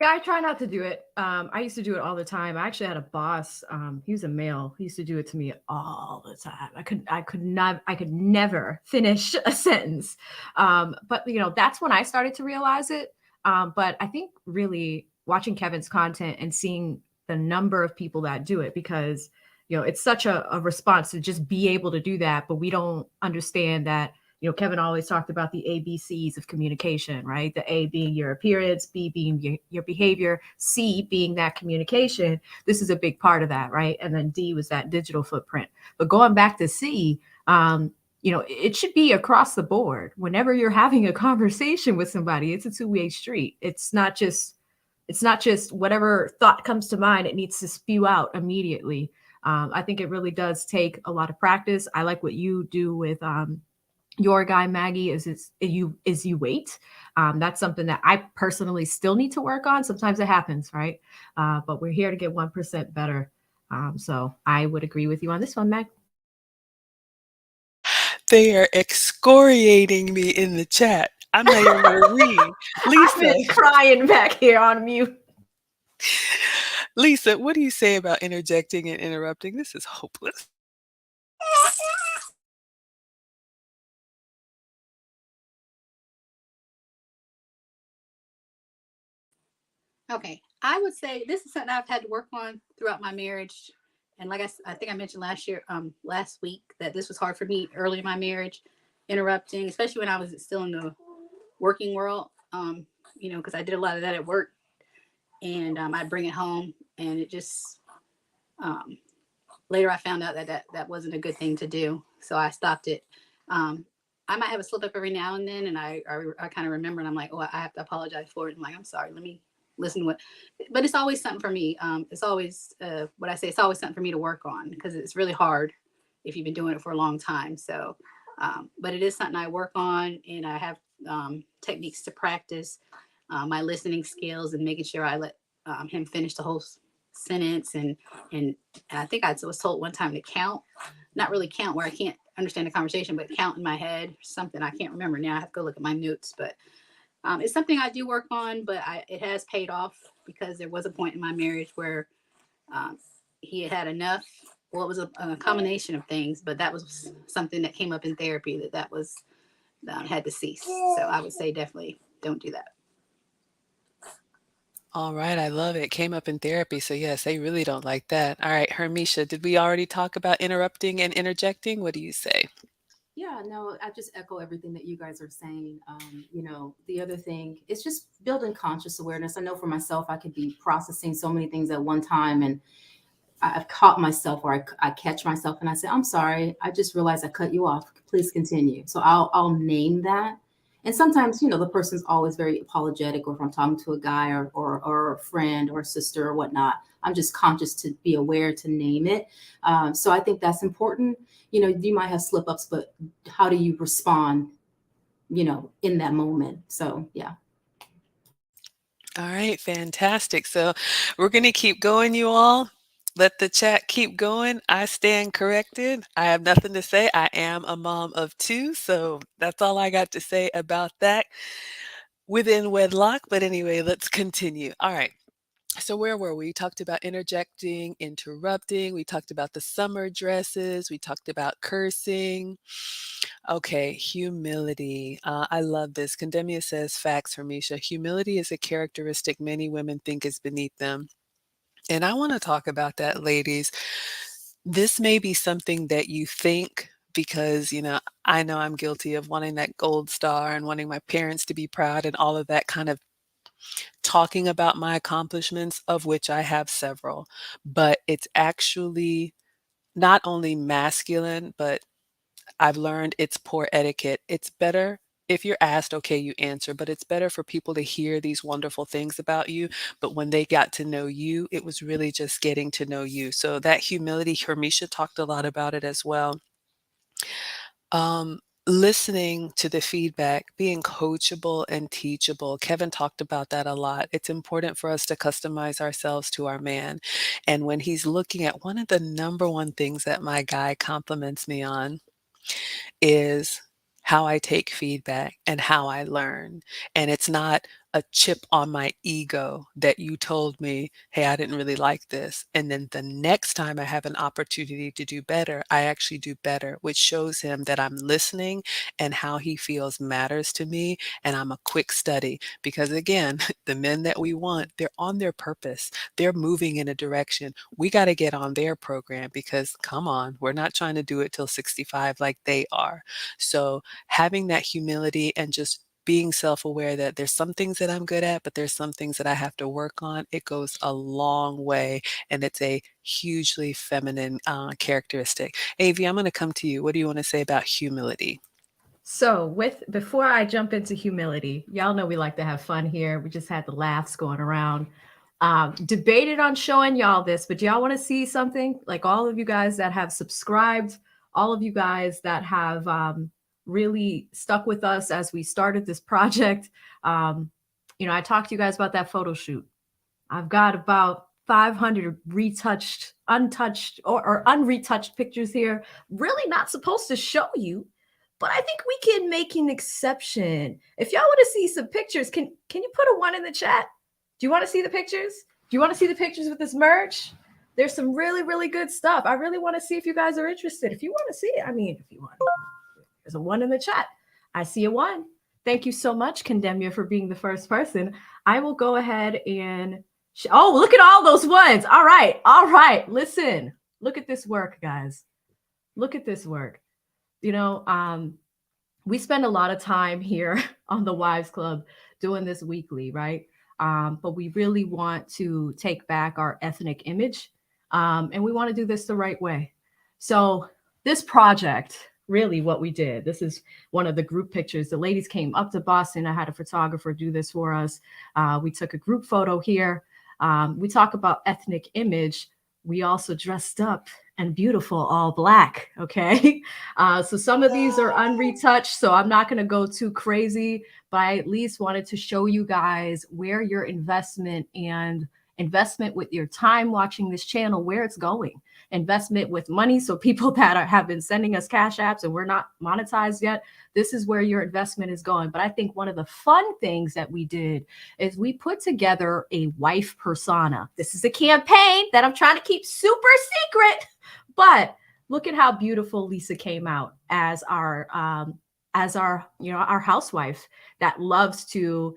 Yeah, I try not to do it. I used to do it all the time. I actually had a boss. He was a male. He used to do it to me all the time. I could never finish a sentence. But that's when I started to realize it. But I think really watching Kevin's content and seeing the number of people that do it, because it's such a response to just be able to do that, but we don't understand that Kevin always talked about the ABCs of communication, right? The A being your appearance, B being your behavior, C being that communication. This is a big part of that, right? And then D was that digital footprint. But going back to C, it should be across the board. Whenever you're having a conversation with somebody, it's a two-way street. It's not just whatever thought comes to mind, it needs to spew out immediately. I think it really does take a lot of practice. I like what you do with your guy Maggie is you wait. That's something that I personally still need to work on. Sometimes it happens, right? But we're here to get 1% better. So I would agree with you on this one, Mag. They are excoriating me in the chat. I'm not even going to read. I've Lisa, been crying back here on mute. Lisa, what do you say about interjecting and interrupting? This is hopeless. Okay, I would say this is something I've had to work on throughout my marriage, and like I think I mentioned last week that this was hard for me early in my marriage, interrupting, especially when I was still in the working world. Because I did a lot of that at work, and I'd bring it home, and it just um, later I found out that wasn't a good thing to do, so I stopped it. Um, I might have a slip up every now and then, and I kind of remember, and I'm like, oh, I have to apologize for it. I'm like, I'm sorry. Let me listen to what, but it's always something for me. It's always what I say. It's always something for me to work on because it's really hard if you've been doing it for a long time. So, but it is something I work on, and I have techniques to practice my listening skills and making sure I let him finish the whole sentence. And I think I was told one time to count, not really count where I can't understand the conversation, but count in my head, something I can't remember now. I have to go look at my notes, but it's something I do work on, but it has paid off because there was a point in my marriage where um, he had enough. Well, it was a combination of things, but that was something that came up in therapy that was had to cease. So I would say definitely don't do that. All right, I love it. Came up in therapy, so yes, they really don't like that. All right, Hermisha, did we already talk about interrupting and interjecting? What do you say? Yeah, no, I just echo everything that you guys are saying. The other thing is just building conscious awareness. I know for myself, I could be processing so many things at one time, and I've caught myself, or I catch myself and I say, I'm sorry, I just realized I cut you off. Please continue. So I'll name that. And sometimes, the person's always very apologetic, or if I'm talking to a guy or a friend or a sister or whatnot, I'm just conscious to be aware to name it. So I think that's important. You might have slip ups, but how do you respond, in that moment? So, yeah. All right, fantastic. So we're going to keep going, you all. Let the chat keep going. I stand corrected. I have nothing to say. I am a mom of two, so that's all I got to say about that within wedlock. But anyway, let's continue. All right. So where were we? We talked about interjecting, interrupting. We talked about the summer dresses. We talked about cursing. Okay, humility. I love this. Condemnia says, facts, Hermisha. Humility is a characteristic many women think is beneath them. And I want to talk about that, ladies. This may be something that you think because, I know I'm guilty of wanting that gold star and wanting my parents to be proud and all of that kind of talking about my accomplishments, of which I have several. But it's actually not only masculine, but I've learned it's poor etiquette. It's better if you're asked, okay, you answer, but it's better for people to hear these wonderful things about you. But when they got to know you, it was really just getting to know you. So that humility, Hermisha talked a lot about it as well. Um, Listening to the feedback, being coachable and teachable. Kevin talked about that a lot. It's important for us to customize ourselves to our man. And when he's looking at one of the number one things that my guy compliments me on is how I take feedback and how I learn. And it's not a chip on my ego that you told me, hey, I didn't really like this. And then the next time I have an opportunity to do better, I actually do better, which shows him that I'm listening and how he feels matters to me. And I'm a quick study because, again, the men that we want, they're on their purpose. They're moving in a direction. We got to get on their program because, come on, we're not trying to do it till 65 like they are. So having that humility and just being self-aware that there's some things that I'm good at, but there's some things that I have to work on, it goes a long way. And it's a hugely feminine characteristic. Avi, I'm going to come to you. What do you want to say about humility? So, before I jump into humility, y'all know we like to have fun here. We just had the laughs going around. Debated on showing y'all this, but y'all want to see something? Like all of you guys that have subscribed, all of you guys that have really stuck with us as we started this project. I talked to you guys about that photo shoot. I've got about 500 retouched, untouched, or unretouched pictures here. Really not supposed to show you, but I think we can make an exception. If y'all want to see some pictures, can you put a one in the chat? Do you want to see the pictures? Do you want to see the pictures with this merch? There's some really, really good stuff. I really want to see if you guys are interested. If you want to see it, if you want, there's a one in the chat. I see a one. Thank you so much, Condemnia, for being the first person. I will go ahead and oh, look at all those ones. All right. Listen, look at this work, guys. Look at this work. We spend a lot of time here on the Wives Club doing this weekly, right? But we really want to take back our ethnic image, and we want to do this the right way. So this project really what we did. This is one of the group pictures. The ladies came up to Boston. I had a photographer do this for us. We took a group photo here. We talk about ethnic image. We also dressed up and beautiful all black. Okay. So some of these are unretouched. So I'm not going to go too crazy, but I at least wanted to show you guys where your investment with your time watching this channel, where it's going. Investment with money. So people that have been sending us cash apps and we're not monetized yet, this is where your investment is going. But I think one of the fun things that we did is we put together a wife persona. This is a campaign that I'm trying to keep super secret, but look at how beautiful Lisa came out as our our housewife that loves to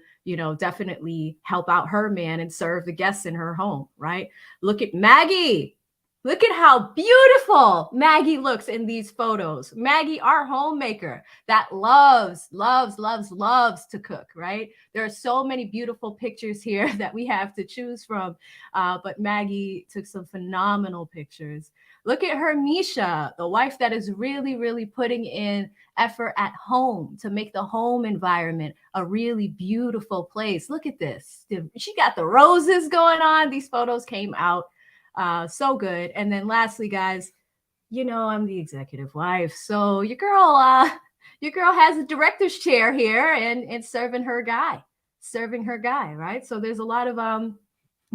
definitely help out her man and serve the guests in her home, right? Look at Maggie. Look at how beautiful Maggie looks in these photos. Maggie, our homemaker that loves to cook, right? There are so many beautiful pictures here that we have to choose from. But Maggie took some phenomenal pictures. Look at her, Misha, the wife that is really, really putting in effort at home to make the home environment a really beautiful place. Look at this. She got the roses going on. These photos came out so good. And then lastly, guys, I'm the executive wife. So your girl has a director's chair here and serving her guy, right? So there's a lot of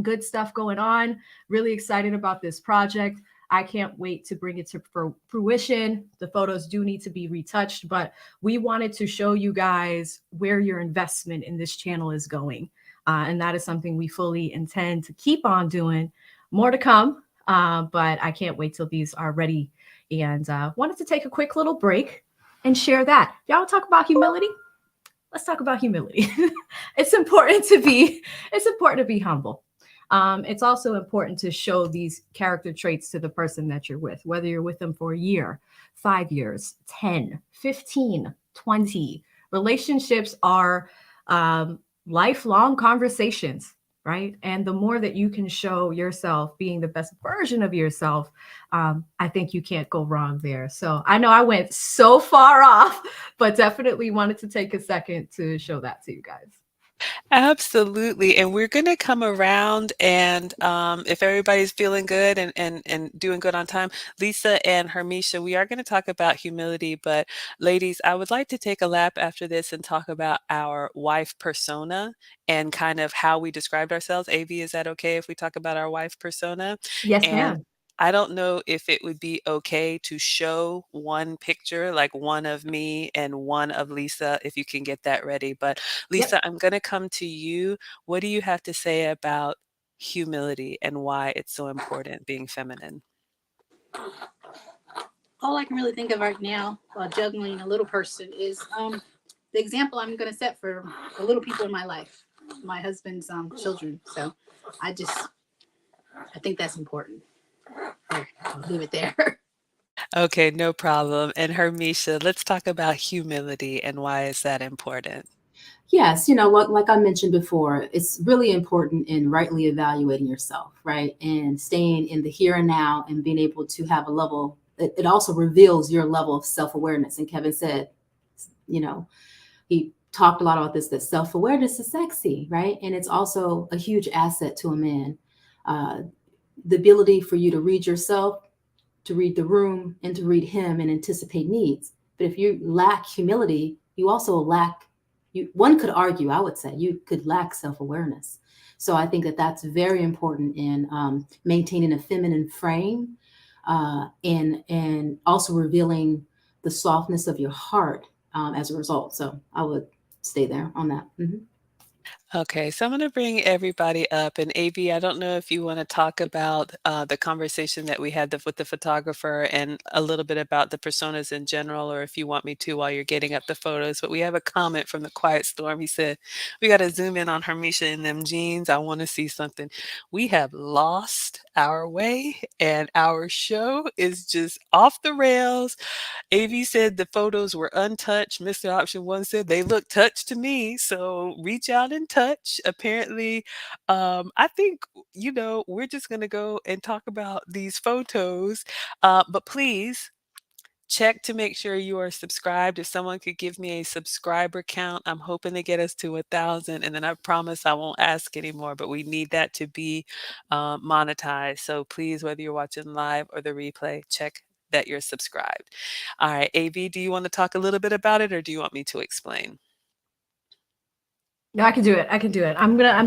good stuff going on. Really excited about this project. I can't wait to bring it to fruition. The photos do need to be retouched, but we wanted to show you guys where your investment in this channel is going. And that is something we fully intend to keep on doing. More to come, but I can't wait till these are ready. And wanted to take a quick little break and share that. Y'all talk about humility? Let's talk about humility. It's important to be humble. It's also important to show these character traits to the person that you're with, whether you're with them for a year, 5 years, 10, 15, 20. Relationships are lifelong conversations, right? And the more that you can show yourself being the best version of yourself, I think you can't go wrong there. So I know I went so far off, but definitely wanted to take a second to show that to you guys. Absolutely. And we're going to come around and if everybody's feeling good and doing good on time, Lisa and Hermisha, we are going to talk about humility. But ladies, I would like to take a lap after this and talk about our wife persona and kind of how we described ourselves. AV, is that okay if we talk about our wife persona? Yes, And ma'am. I don't know if it would be okay to show one picture, like one of me and one of Lisa, if you can get that ready. But Yep. Lisa, I'm going to come to you. What do you have to say about humility and why it's so important being feminine? All I can really think of right now while juggling a little person is the example I'm going to set for the little people in my life, my husband's children. So I think that's important. There, I'll leave it there. Okay, no problem. And Hermisha, let's talk about humility and why is that important? Yes, what, like I mentioned before, it's really important in rightly evaluating yourself, right? And staying in the here and now and being able to have a level, it also reveals your level of self awareness. And Kevin said, you know, he talked a lot about this, that self awareness is sexy, right? And it's also a huge asset to a man. Uh, the ability for you to read yourself, to read the room, and to read him and anticipate needs. But if you lack humility, you also lack, one could argue, I would say, you could lack self awareness. So I think that that's very important in maintaining a feminine frame and also revealing the softness of your heart as a result. So I would stay there on that. Mhm. Okay, so I'm going to bring everybody up. And AV, I don't know if you want to talk about the conversation that we had with the photographer and a little bit about the personas in general, or if you want me to while you're getting up the photos. But we have a comment from the Quiet Storm. He said, "We got to zoom in on Hermisha in them jeans. I want to see something. We have lost our way, and our show is just off the rails." AV said the photos were untouched. Mr. Option One said they look touched to me. So reach out and touch. Apparently, I think, we're just going to go and talk about these photos. But please check to make sure you are subscribed. If someone could give me a subscriber count, I'm hoping to get us to 1,000, and then I promise I won't ask anymore, but we need that to be monetized. So please, whether you're watching live or the replay, check that you're subscribed. All right, AB, do you want to talk a little bit about it, or do you want me to explain? No, I can do it. I can do it.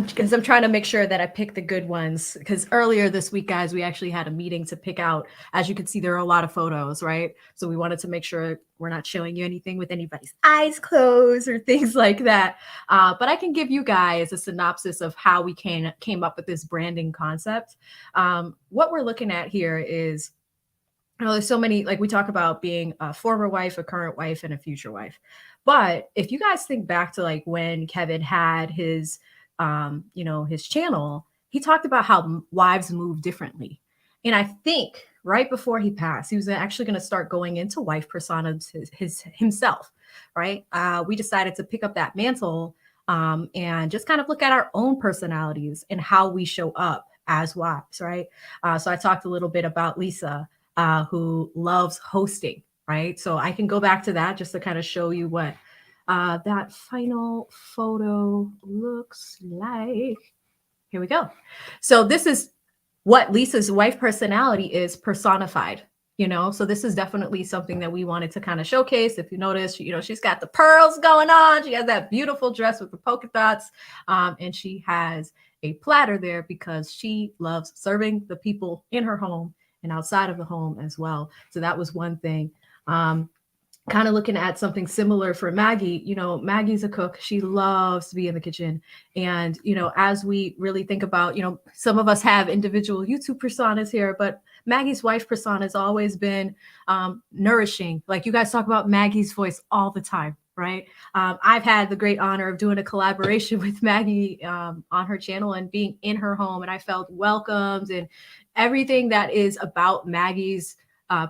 Because I'm trying to make sure that I pick the good ones. Because earlier this week, guys, we actually had a meeting to pick out. As you can see, there are a lot of photos, right? So we wanted to make sure we're not showing you anything with anybody's eyes closed or things like that. But I can give you guys a synopsis of how we came up with this branding concept. What we're looking at here is, there's so many, like we talk about being a former wife, a current wife, and a future wife. But if you guys think back to like when Kevin had his, his channel, he talked about how wives move differently. And I think right before he passed, he was actually going to start going into wife personas himself, right? We decided to pick up that mantle and just kind of look at our own personalities and how we show up as wives, right? So I talked a little bit about Lisa, who loves hosting, right? So I can go back to that just to kind of show you what that final photo looks like. Here we go. So this is what Lisa's wife personality is personified, so this is definitely something that we wanted to kind of showcase. If you notice, she's got the pearls going on. She has that beautiful dress with the polka dots, and she has a platter there because she loves serving the people in her home and outside of the home as well. So that was one thing. Kind of looking at something similar for Maggie, Maggie's a cook. She loves to be in the kitchen. And, as we really think about, some of us have individual YouTube personas here, but Maggie's wife persona has always been nourishing. Like you guys talk about Maggie's voice all the time, right? I've had the great honor of doing a collaboration with Maggie on her channel and being in her home, and I felt welcomed, and everything that is about Maggie's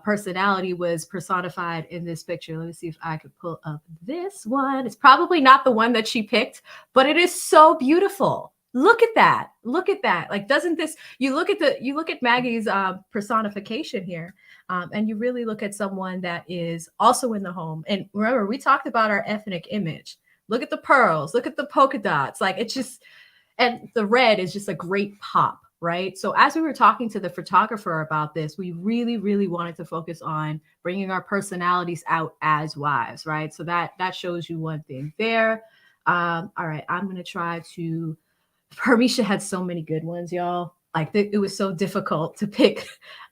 personality was personified in this picture. Let me see if I could pull up this one. It's probably not the one that she picked, but it is so beautiful. Look at that. Look at that. Like, doesn't this, you look at Maggie's personification here, and you really look at someone that is also in the home. And remember, we talked about our ethnic image. Look at the pearls, look at the polka dots. Like, it's just, and the red is just a great pop, right? So as we were talking to the photographer about this, we really, really wanted to focus on bringing our personalities out as wives, right? So that shows you one thing there. All right, I'm gonna try to. Hermisha had so many good ones, y'all. Like it was so difficult to pick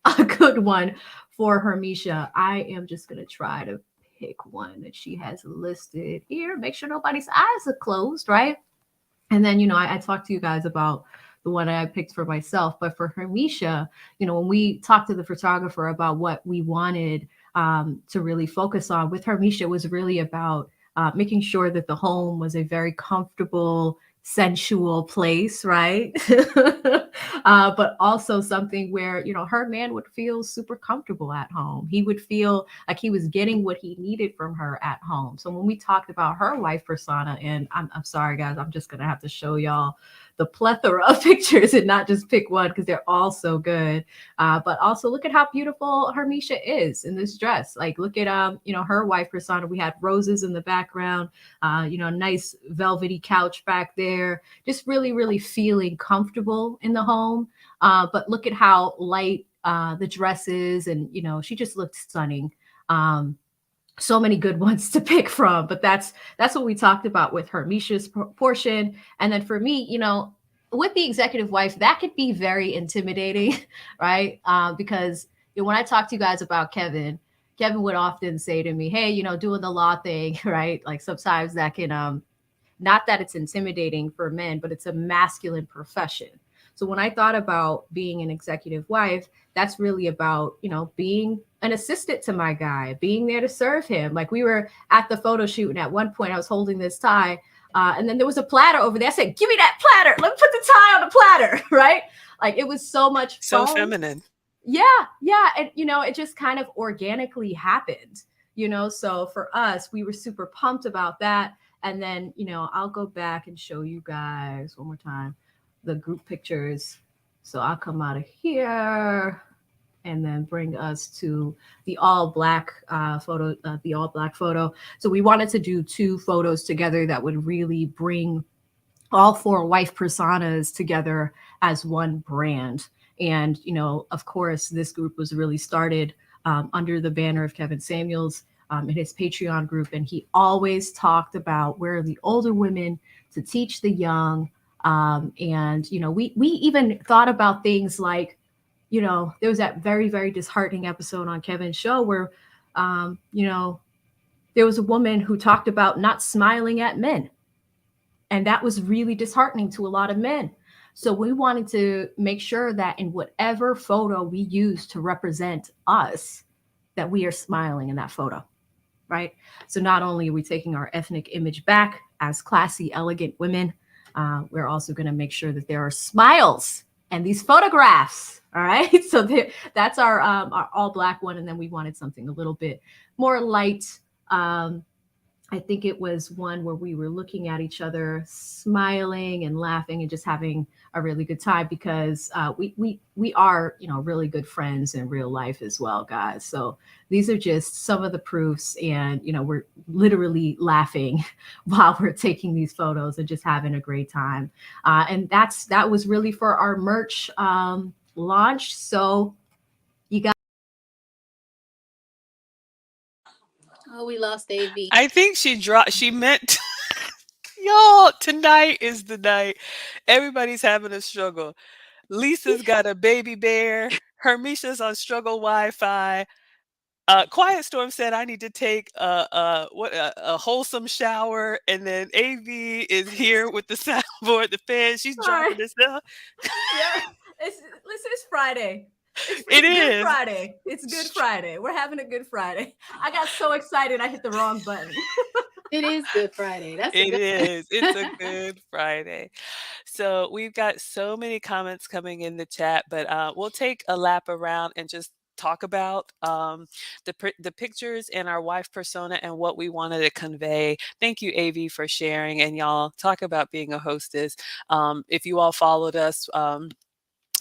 a good one for Hermisha. I am just gonna try to pick one that she has listed here. Make sure nobody's eyes are closed, right? And then, I talked to you guys about the one I picked for myself, but for Hermisha, when we talked to the photographer about what we wanted to really focus on with Hermisha, was really about making sure that the home was a very comfortable, sensual place, right? But also something where, her man would feel super comfortable at home. He would feel like he was getting what he needed from her at home. So when we talked about her wife persona, and I'm sorry, guys, I'm just going to have to show y'all the plethora of pictures and not just pick one because they're all so good. But also look at how beautiful Hermisha is in this dress. Like, look at, her wife persona. We had roses in the background, nice velvety couch back there, just really, really feeling comfortable in the home. But look at how light the dress is, and, she just looked stunning. So many good ones to pick from, but that's what we talked about with Hermisha's portion. And then for me, with the executive wife, that could be very intimidating, right? Because when I talk to you guys about Kevin would often say to me, hey, doing the law thing, right? Like sometimes that can, not that it's intimidating for men, but it's a masculine profession. So when I thought about being an executive wife, that's really about, being an assistant to my guy, being there to serve him. Like, we were at the photo shoot, and at one point I was holding this tie, and then there was a platter over there. I said, give me that platter. Let me put the tie on the platter, right? Like, it was so much So fun. feminine. Yeah. And, it just kind of organically happened, so for us, we were super pumped about that. And then, I'll go back and show you guys one more time the group pictures. So I'll come out of here. and then bring us to the all black photo, the all black photo. So we wanted to do two photos together that would really bring all four wife personas together as one brand. And, of course, this group was really started under the banner of Kevin Samuels in his Patreon group. And he always talked about where the older women to teach the young. And, we even thought about things like, there was that very, very disheartening episode on Kevin's show where, there was a woman who talked about not smiling at men, and that was really disheartening to a lot of men. So we wanted to make sure that in whatever photo we use to represent us, that we are smiling in that photo, right? So not only are we taking our ethnic image back as classy, elegant women, we're also going to make sure that there are smiles and these photographs. All right. So that's our all black one. And then we wanted something a little bit more light. I think it was one where we were looking at each other, smiling and laughing and just having a really good time because we are, really good friends in real life as well, guys. So these are just some of the proofs, and we're literally laughing while we're taking these photos and just having a great time. And that was really for our merch launch. So you got. Oh, we lost AV. I think she meant y'all, tonight is the night. Everybody's having a struggle. Lisa's got a baby bear. Hermisha's on struggle Wi-Fi. Quiet Storm said I need to take a wholesome shower, and then AV is here with the soundboard, the fan. She's Sorry. dropping this stuff. Yeah, it's Friday. It It's Good is. Friday. It's Good Friday. We're having a Good Friday. I got so excited I hit the wrong button. It is Good Friday. That's a It good. is. It's a good Friday. So we've got so many comments coming in the chat, but we'll take a lap around and just talk about the pictures and our wife persona and what we wanted to convey. Thank you, AV, for sharing. And y'all, talk about being a hostess. If you all followed us,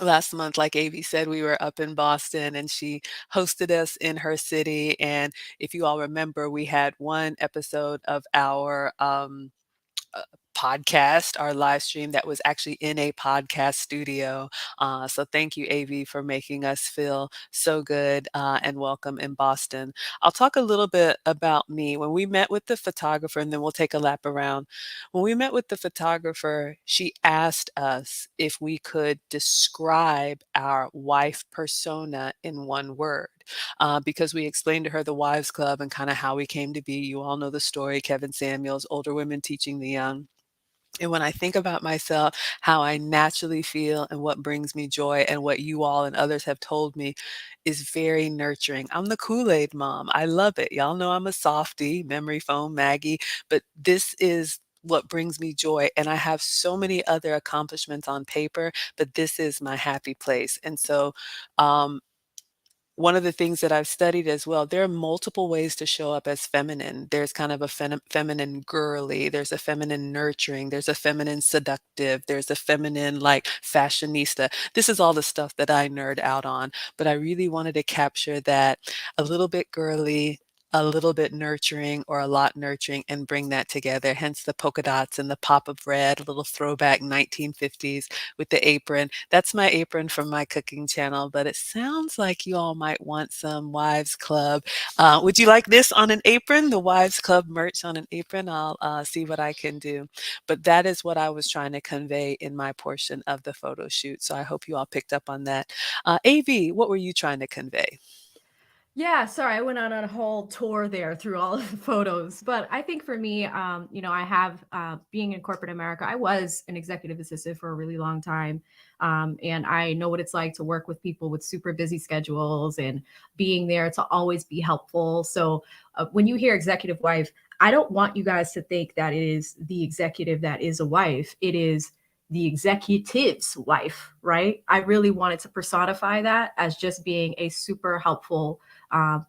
last month, like AV said, we were up in Boston and she hosted us in her city. And if you all remember, we had one episode of our uh, podcast, our live stream that was actually in a podcast studio. So thank you, AV, for making us feel so good and welcome in Boston. I'll talk a little bit about me. When we met with the photographer, and then we'll take a lap around. When we met with the photographer, she asked us if we could describe our wife persona in one word. Because we explained to her the Wives Club and kind of how we came to be. You all know the story, Kevin Samuels, older women teaching the young. And when I think about myself, how I naturally feel and what brings me joy and what you all and others have told me is very nurturing. I'm the Kool-Aid mom. I love it. Y'all know I'm a softie, memory foam, Maggie, but this is what brings me joy. And I have so many other accomplishments on paper, but this is my happy place. And so, one of the things that I've studied as well, there are multiple ways to show up as feminine. There's kind of a feminine girly, there's a feminine nurturing, there's a feminine seductive, there's a feminine like fashionista. This is all the stuff that I nerd out on, but I really wanted to capture that a little bit girly, a little bit nurturing, or a lot nurturing, and bring that together. Hence the polka dots and the pop of red, a little throwback 1950s with the apron. That's my apron from my cooking channel, but it sounds like you all might want some Wives Club. Would you like this on an apron? The Wives Club merch on an apron? I'll see what I can do. But that is what I was trying to convey in my portion of the photo shoot. So I hope you all picked up on that. AV, what were you trying to convey? Yeah, sorry, I went on a whole tour there through all of the photos. But I think for me, I have being in corporate America, I was an executive assistant for a really long time. And I know what it's like to work with people with super busy schedules and being there to always be helpful. So when you hear executive wife, I don't want you guys to think that it is the executive that is a wife. It is the executive's wife, right? I really wanted to personify that as just being a super helpful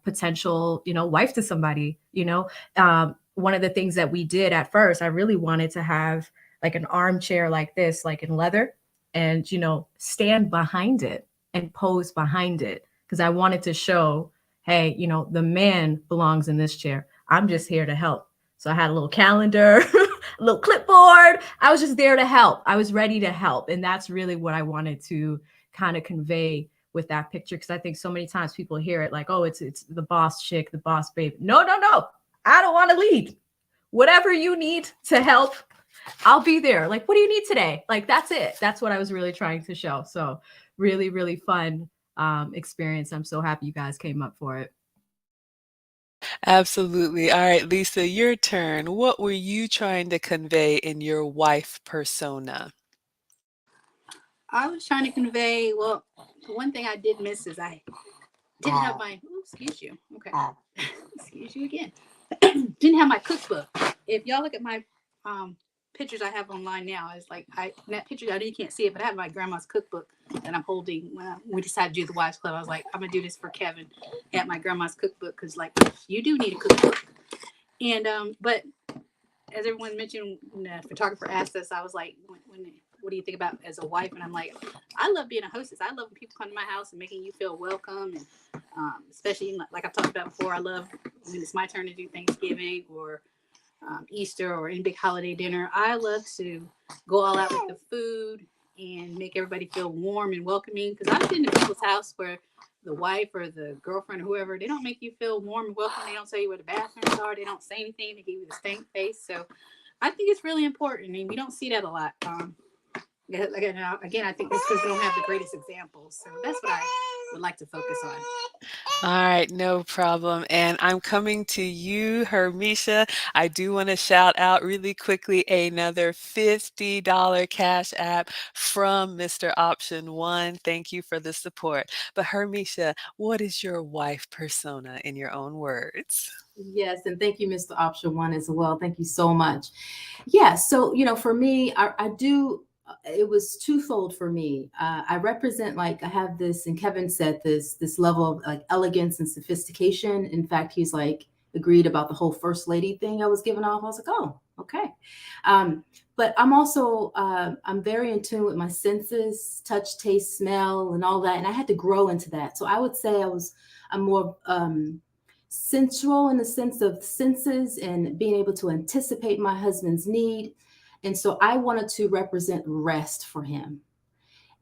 potential, wife to somebody. One of the things that we did at first, I really wanted to have like an armchair like this, like in leather, and stand behind it and pose behind it. because I wanted to show, hey, the man belongs in this chair. I'm just here to help. So I had a little calendar, a little clipboard. I was just there to help. I was ready to help. And that's really what I wanted to kind of convey with that picture. Because I think so many times people hear it like, oh, it's the boss chick, the boss babe. No, no, no. I don't want to lead. Whatever you need to help, I'll be there. Like, what do you need today? Like, that's it. That's what I was really trying to show. So really, really fun experience. I'm so happy you guys came up for it. Absolutely. All right, Lisa, your turn. What were you trying to convey in your wife persona? I was trying to convey, well, the one thing I did miss is I didn't have my, excuse you. Okay. Excuse you again. Didn't have my cookbook. If y'all look at my pictures I have online now, it's like that picture, I know you can't see it, but I have my grandma's cookbook that I'm holding. When we decided to do the Wives Club, I was like, I'm gonna do this for Kevin at my grandma's cookbook, because like you do need a cookbook. And but as everyone mentioned, when the photographer asked us, I was like, what do you think about as a wife? And I'm like, I love being a hostess. I love when people come to my house and making you feel welcome. And especially like I've talked about before, I love when it's my turn to do Thanksgiving or Easter or any big holiday dinner. I love to go all out with the food and make everybody feel warm and welcoming. Because I've been to people's house where the wife or the girlfriend or whoever, they don't make you feel warm and welcome. They don't tell you where the bathrooms are. They don't say anything. They give you the stank face. So I think it's really important, and we don't see that a lot. Again, I think it's because we don't have the greatest examples. So that's what I would like to focus on. All right, no problem. And I'm coming to you, Hermisha. I do want to shout out really quickly another $50 Cash App from Mr. Option One. Thank you for the support. But Hermisha, what is your wife persona in your own words? Yes, and thank you, Mr. Option One, as well. Thank you so much. Yeah, so for me, I do. It was twofold for me. I represent, like, I have this, and Kevin said this level of like elegance and sophistication. In fact, he's like agreed about the whole first lady thing I was giving off. I was like, oh, okay. But I'm also I'm very in tune with my senses, touch, taste, smell, and all that. And I had to grow into that. So I would say I'm more sensual in the sense of senses and being able to anticipate my husband's need. And so I wanted to represent rest for him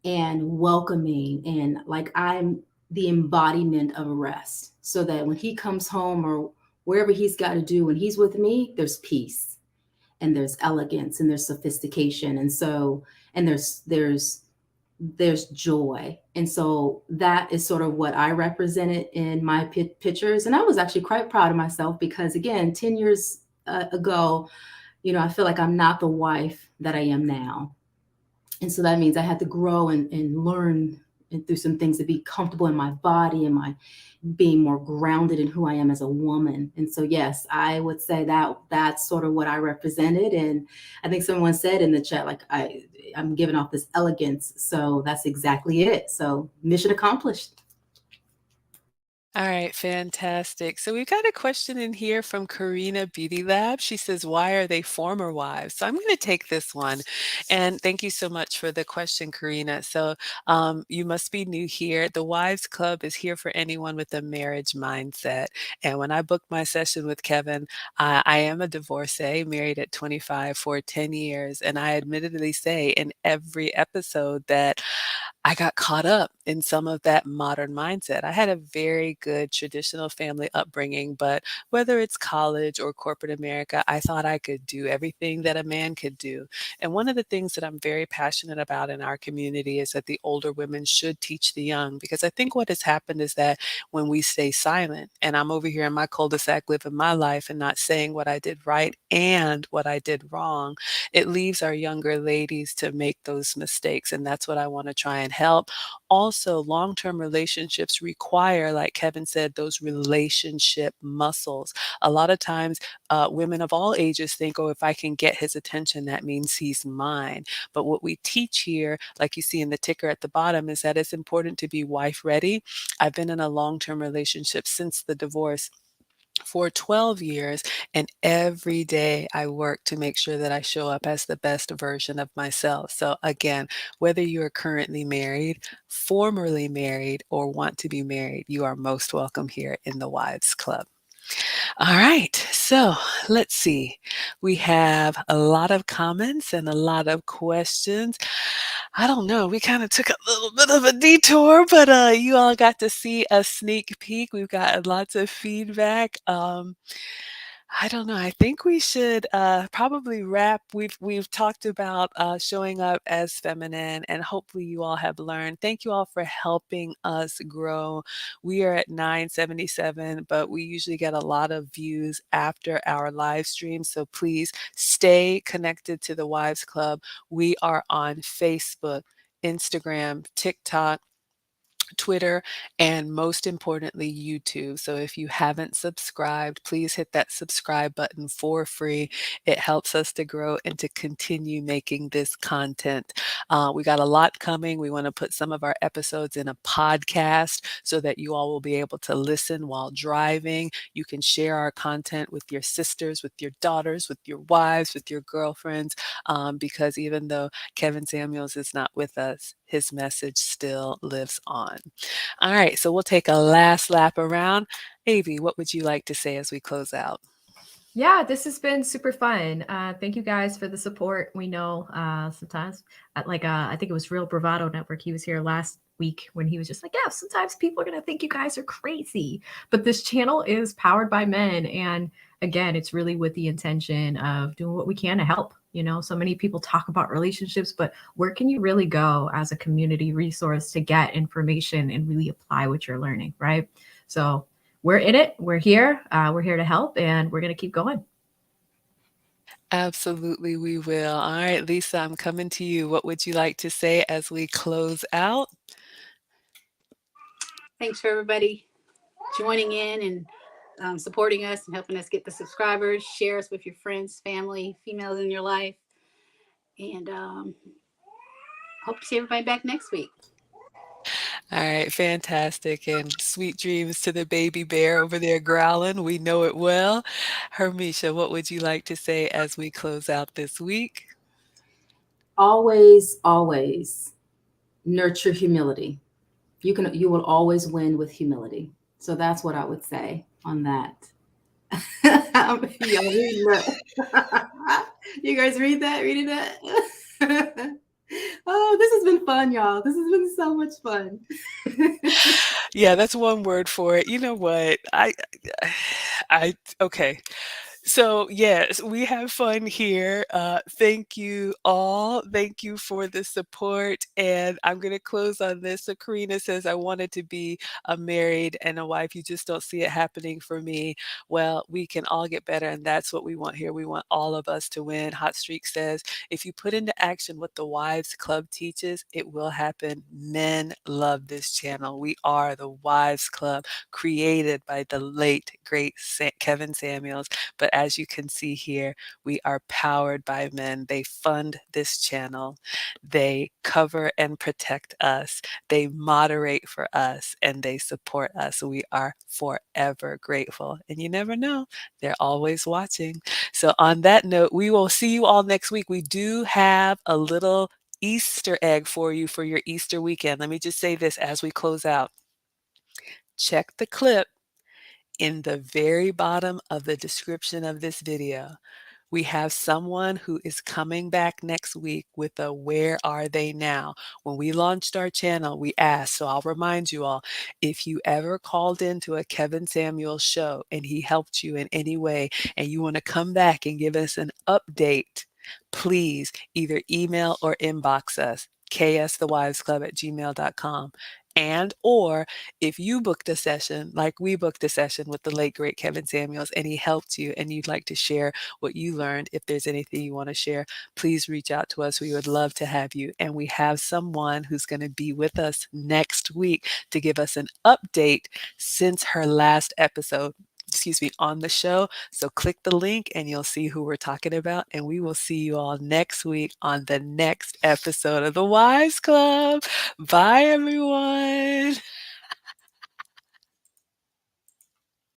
and welcoming, and like I'm the embodiment of rest, so that when he comes home or wherever he's got to do, when he's with me, there's peace and there's elegance and there's sophistication. And so, and there's joy. And so that is sort of what I represented in my pictures. And I was actually quite proud of myself because, again, 10 years ago, I feel like I'm not the wife that I am now. And so that means I had to grow and learn and through some things to be comfortable in my body and my being more grounded in who I am as a woman. And so, yes, I would say that that's sort of what I represented. And I think someone said in the chat, like, I'm giving off this elegance. So that's exactly it. So mission accomplished. All right, fantastic. So we've got a question in here from Karina Beauty Lab. She says, why are they former wives? So I'm going to take this one. And thank you so much for the question, Karina. So you must be new here. The Wives Club is here for anyone with a marriage mindset. And when I booked my session with Kevin, I am a divorcee, married at 25 for 10 years. And I admittedly say in every episode that I got caught up in some of that modern mindset. I had a very good traditional family upbringing, but whether it's college or corporate America, I thought I could do everything that a man could do. And one of the things that I'm very passionate about in our community is that the older women should teach the young, because I think what has happened is that when we stay silent, and I'm over here in my cul-de-sac living my life and not saying what I did right and what I did wrong, it leaves our younger ladies to make those mistakes. And that's what I want to try and help. Also, long-term relationships require, like Kevin said, those relationship muscles. A lot of times, women of all ages think, oh, if I can get his attention, that means he's mine. But what we teach here, like you see in the ticker at the bottom, is that it's important to be wife ready. I've been in a long-term relationship since the divorce. for 12 years, and every day I work to make sure that I show up as the best version of myself. So again, whether you are currently married, formerly married, or want to be married, you are most welcome here in the Wives Club. All right, so let's see. We have a lot of comments and a lot of questions. I don't know, we kind of took a little bit of a detour, but you all got to see a sneak peek. We've got lots of feedback. I don't know. I think we should probably wrap. We've talked about showing up as feminine, and hopefully you all have learned. Thank you all for helping us grow. We are at 977, but we usually get a lot of views after our live stream. So please stay connected to the Wives Club. We are on Facebook, Instagram, TikTok, Twitter, and most importantly, YouTube. So if you haven't subscribed, please hit that subscribe button for free. It helps us to grow and to continue making this content. We got a lot coming. We want to put some of our episodes in a podcast so that you all will be able to listen while driving. You can share our content with your sisters, with your daughters, with your wives, with your girlfriends, because even though Kevin Samuels is not with us, his message still lives on. All right, so we'll take a last lap around. Avi, what would you like to say as we close out? Yeah, this has been super fun. Thank you guys for the support. We know sometimes, I think it was Real Bravado Network. He was here last week when he was just like, yeah, sometimes people are going to think you guys are crazy. But this channel is powered by men. And again, it's really with the intention of doing what we can to help. You know, so many people talk about relationships, but where can you really go as a community resource to get information and really apply what you're learning, right? So we're in it. We're here. We're here to help, and we're going to keep going. Absolutely, we will. All right, Lisa, I'm coming to you. What would you like to say as we close out? Thanks for everybody joining in and supporting us and helping us get the subscribers. Share us with your friends, family, females in your life. And hope to see everybody back next week. All right, fantastic. And sweet dreams to the baby bear over there growling. We know it well. Hermisha, what would you like to say as we close out this week? Always, always nurture humility. You will always win with humility. So that's what I would say on that. Y'all reading that? You guys read that? Reading that? Oh, this has been fun, y'all. This has been so much fun. Yeah, that's one word for it. You know what? Okay. So, yes, we have fun here. Thank you all. Thank you for the support. And I'm going to close on this. So, Karina says, I wanted to be a married and a wife. You just don't see it happening for me. Well, we can all get better. And that's what we want here. We want all of us to win. Hot Streak says, if you put into action what the Wives Club teaches, it will happen. Men love this channel. We are the Wives Club, created by the late, great Kevin Samuels. But as you can see here, we are powered by men. They fund this channel. They cover and protect us. They moderate for us and they support us. We are forever grateful. And you never know, they're always watching. So on that note, we will see you all next week. We do have a little Easter egg for you for your Easter weekend. Let me just say this as we close out. Check the clip in the very bottom of the description of this video. We have someone who is coming back next week with a Where Are They Now? When we launched our channel, we asked, so I'll remind you all, if you ever called into a Kevin Samuels show and he helped you in any way and you want to come back and give us an update, please either email or inbox us, ksthewivesclub@gmail.com. And or if you booked a session like we booked a session with the late great Kevin Samuels and he helped you and you'd like to share what you learned, if there's anything you want to share, please reach out to us. We would love to have you. And we have someone who's going to be with us next week to give us an update since her last episode, on the show. So click the link and you'll see who we're talking about. And we will see you all next week on the next episode of the Wives Club. Bye, everyone.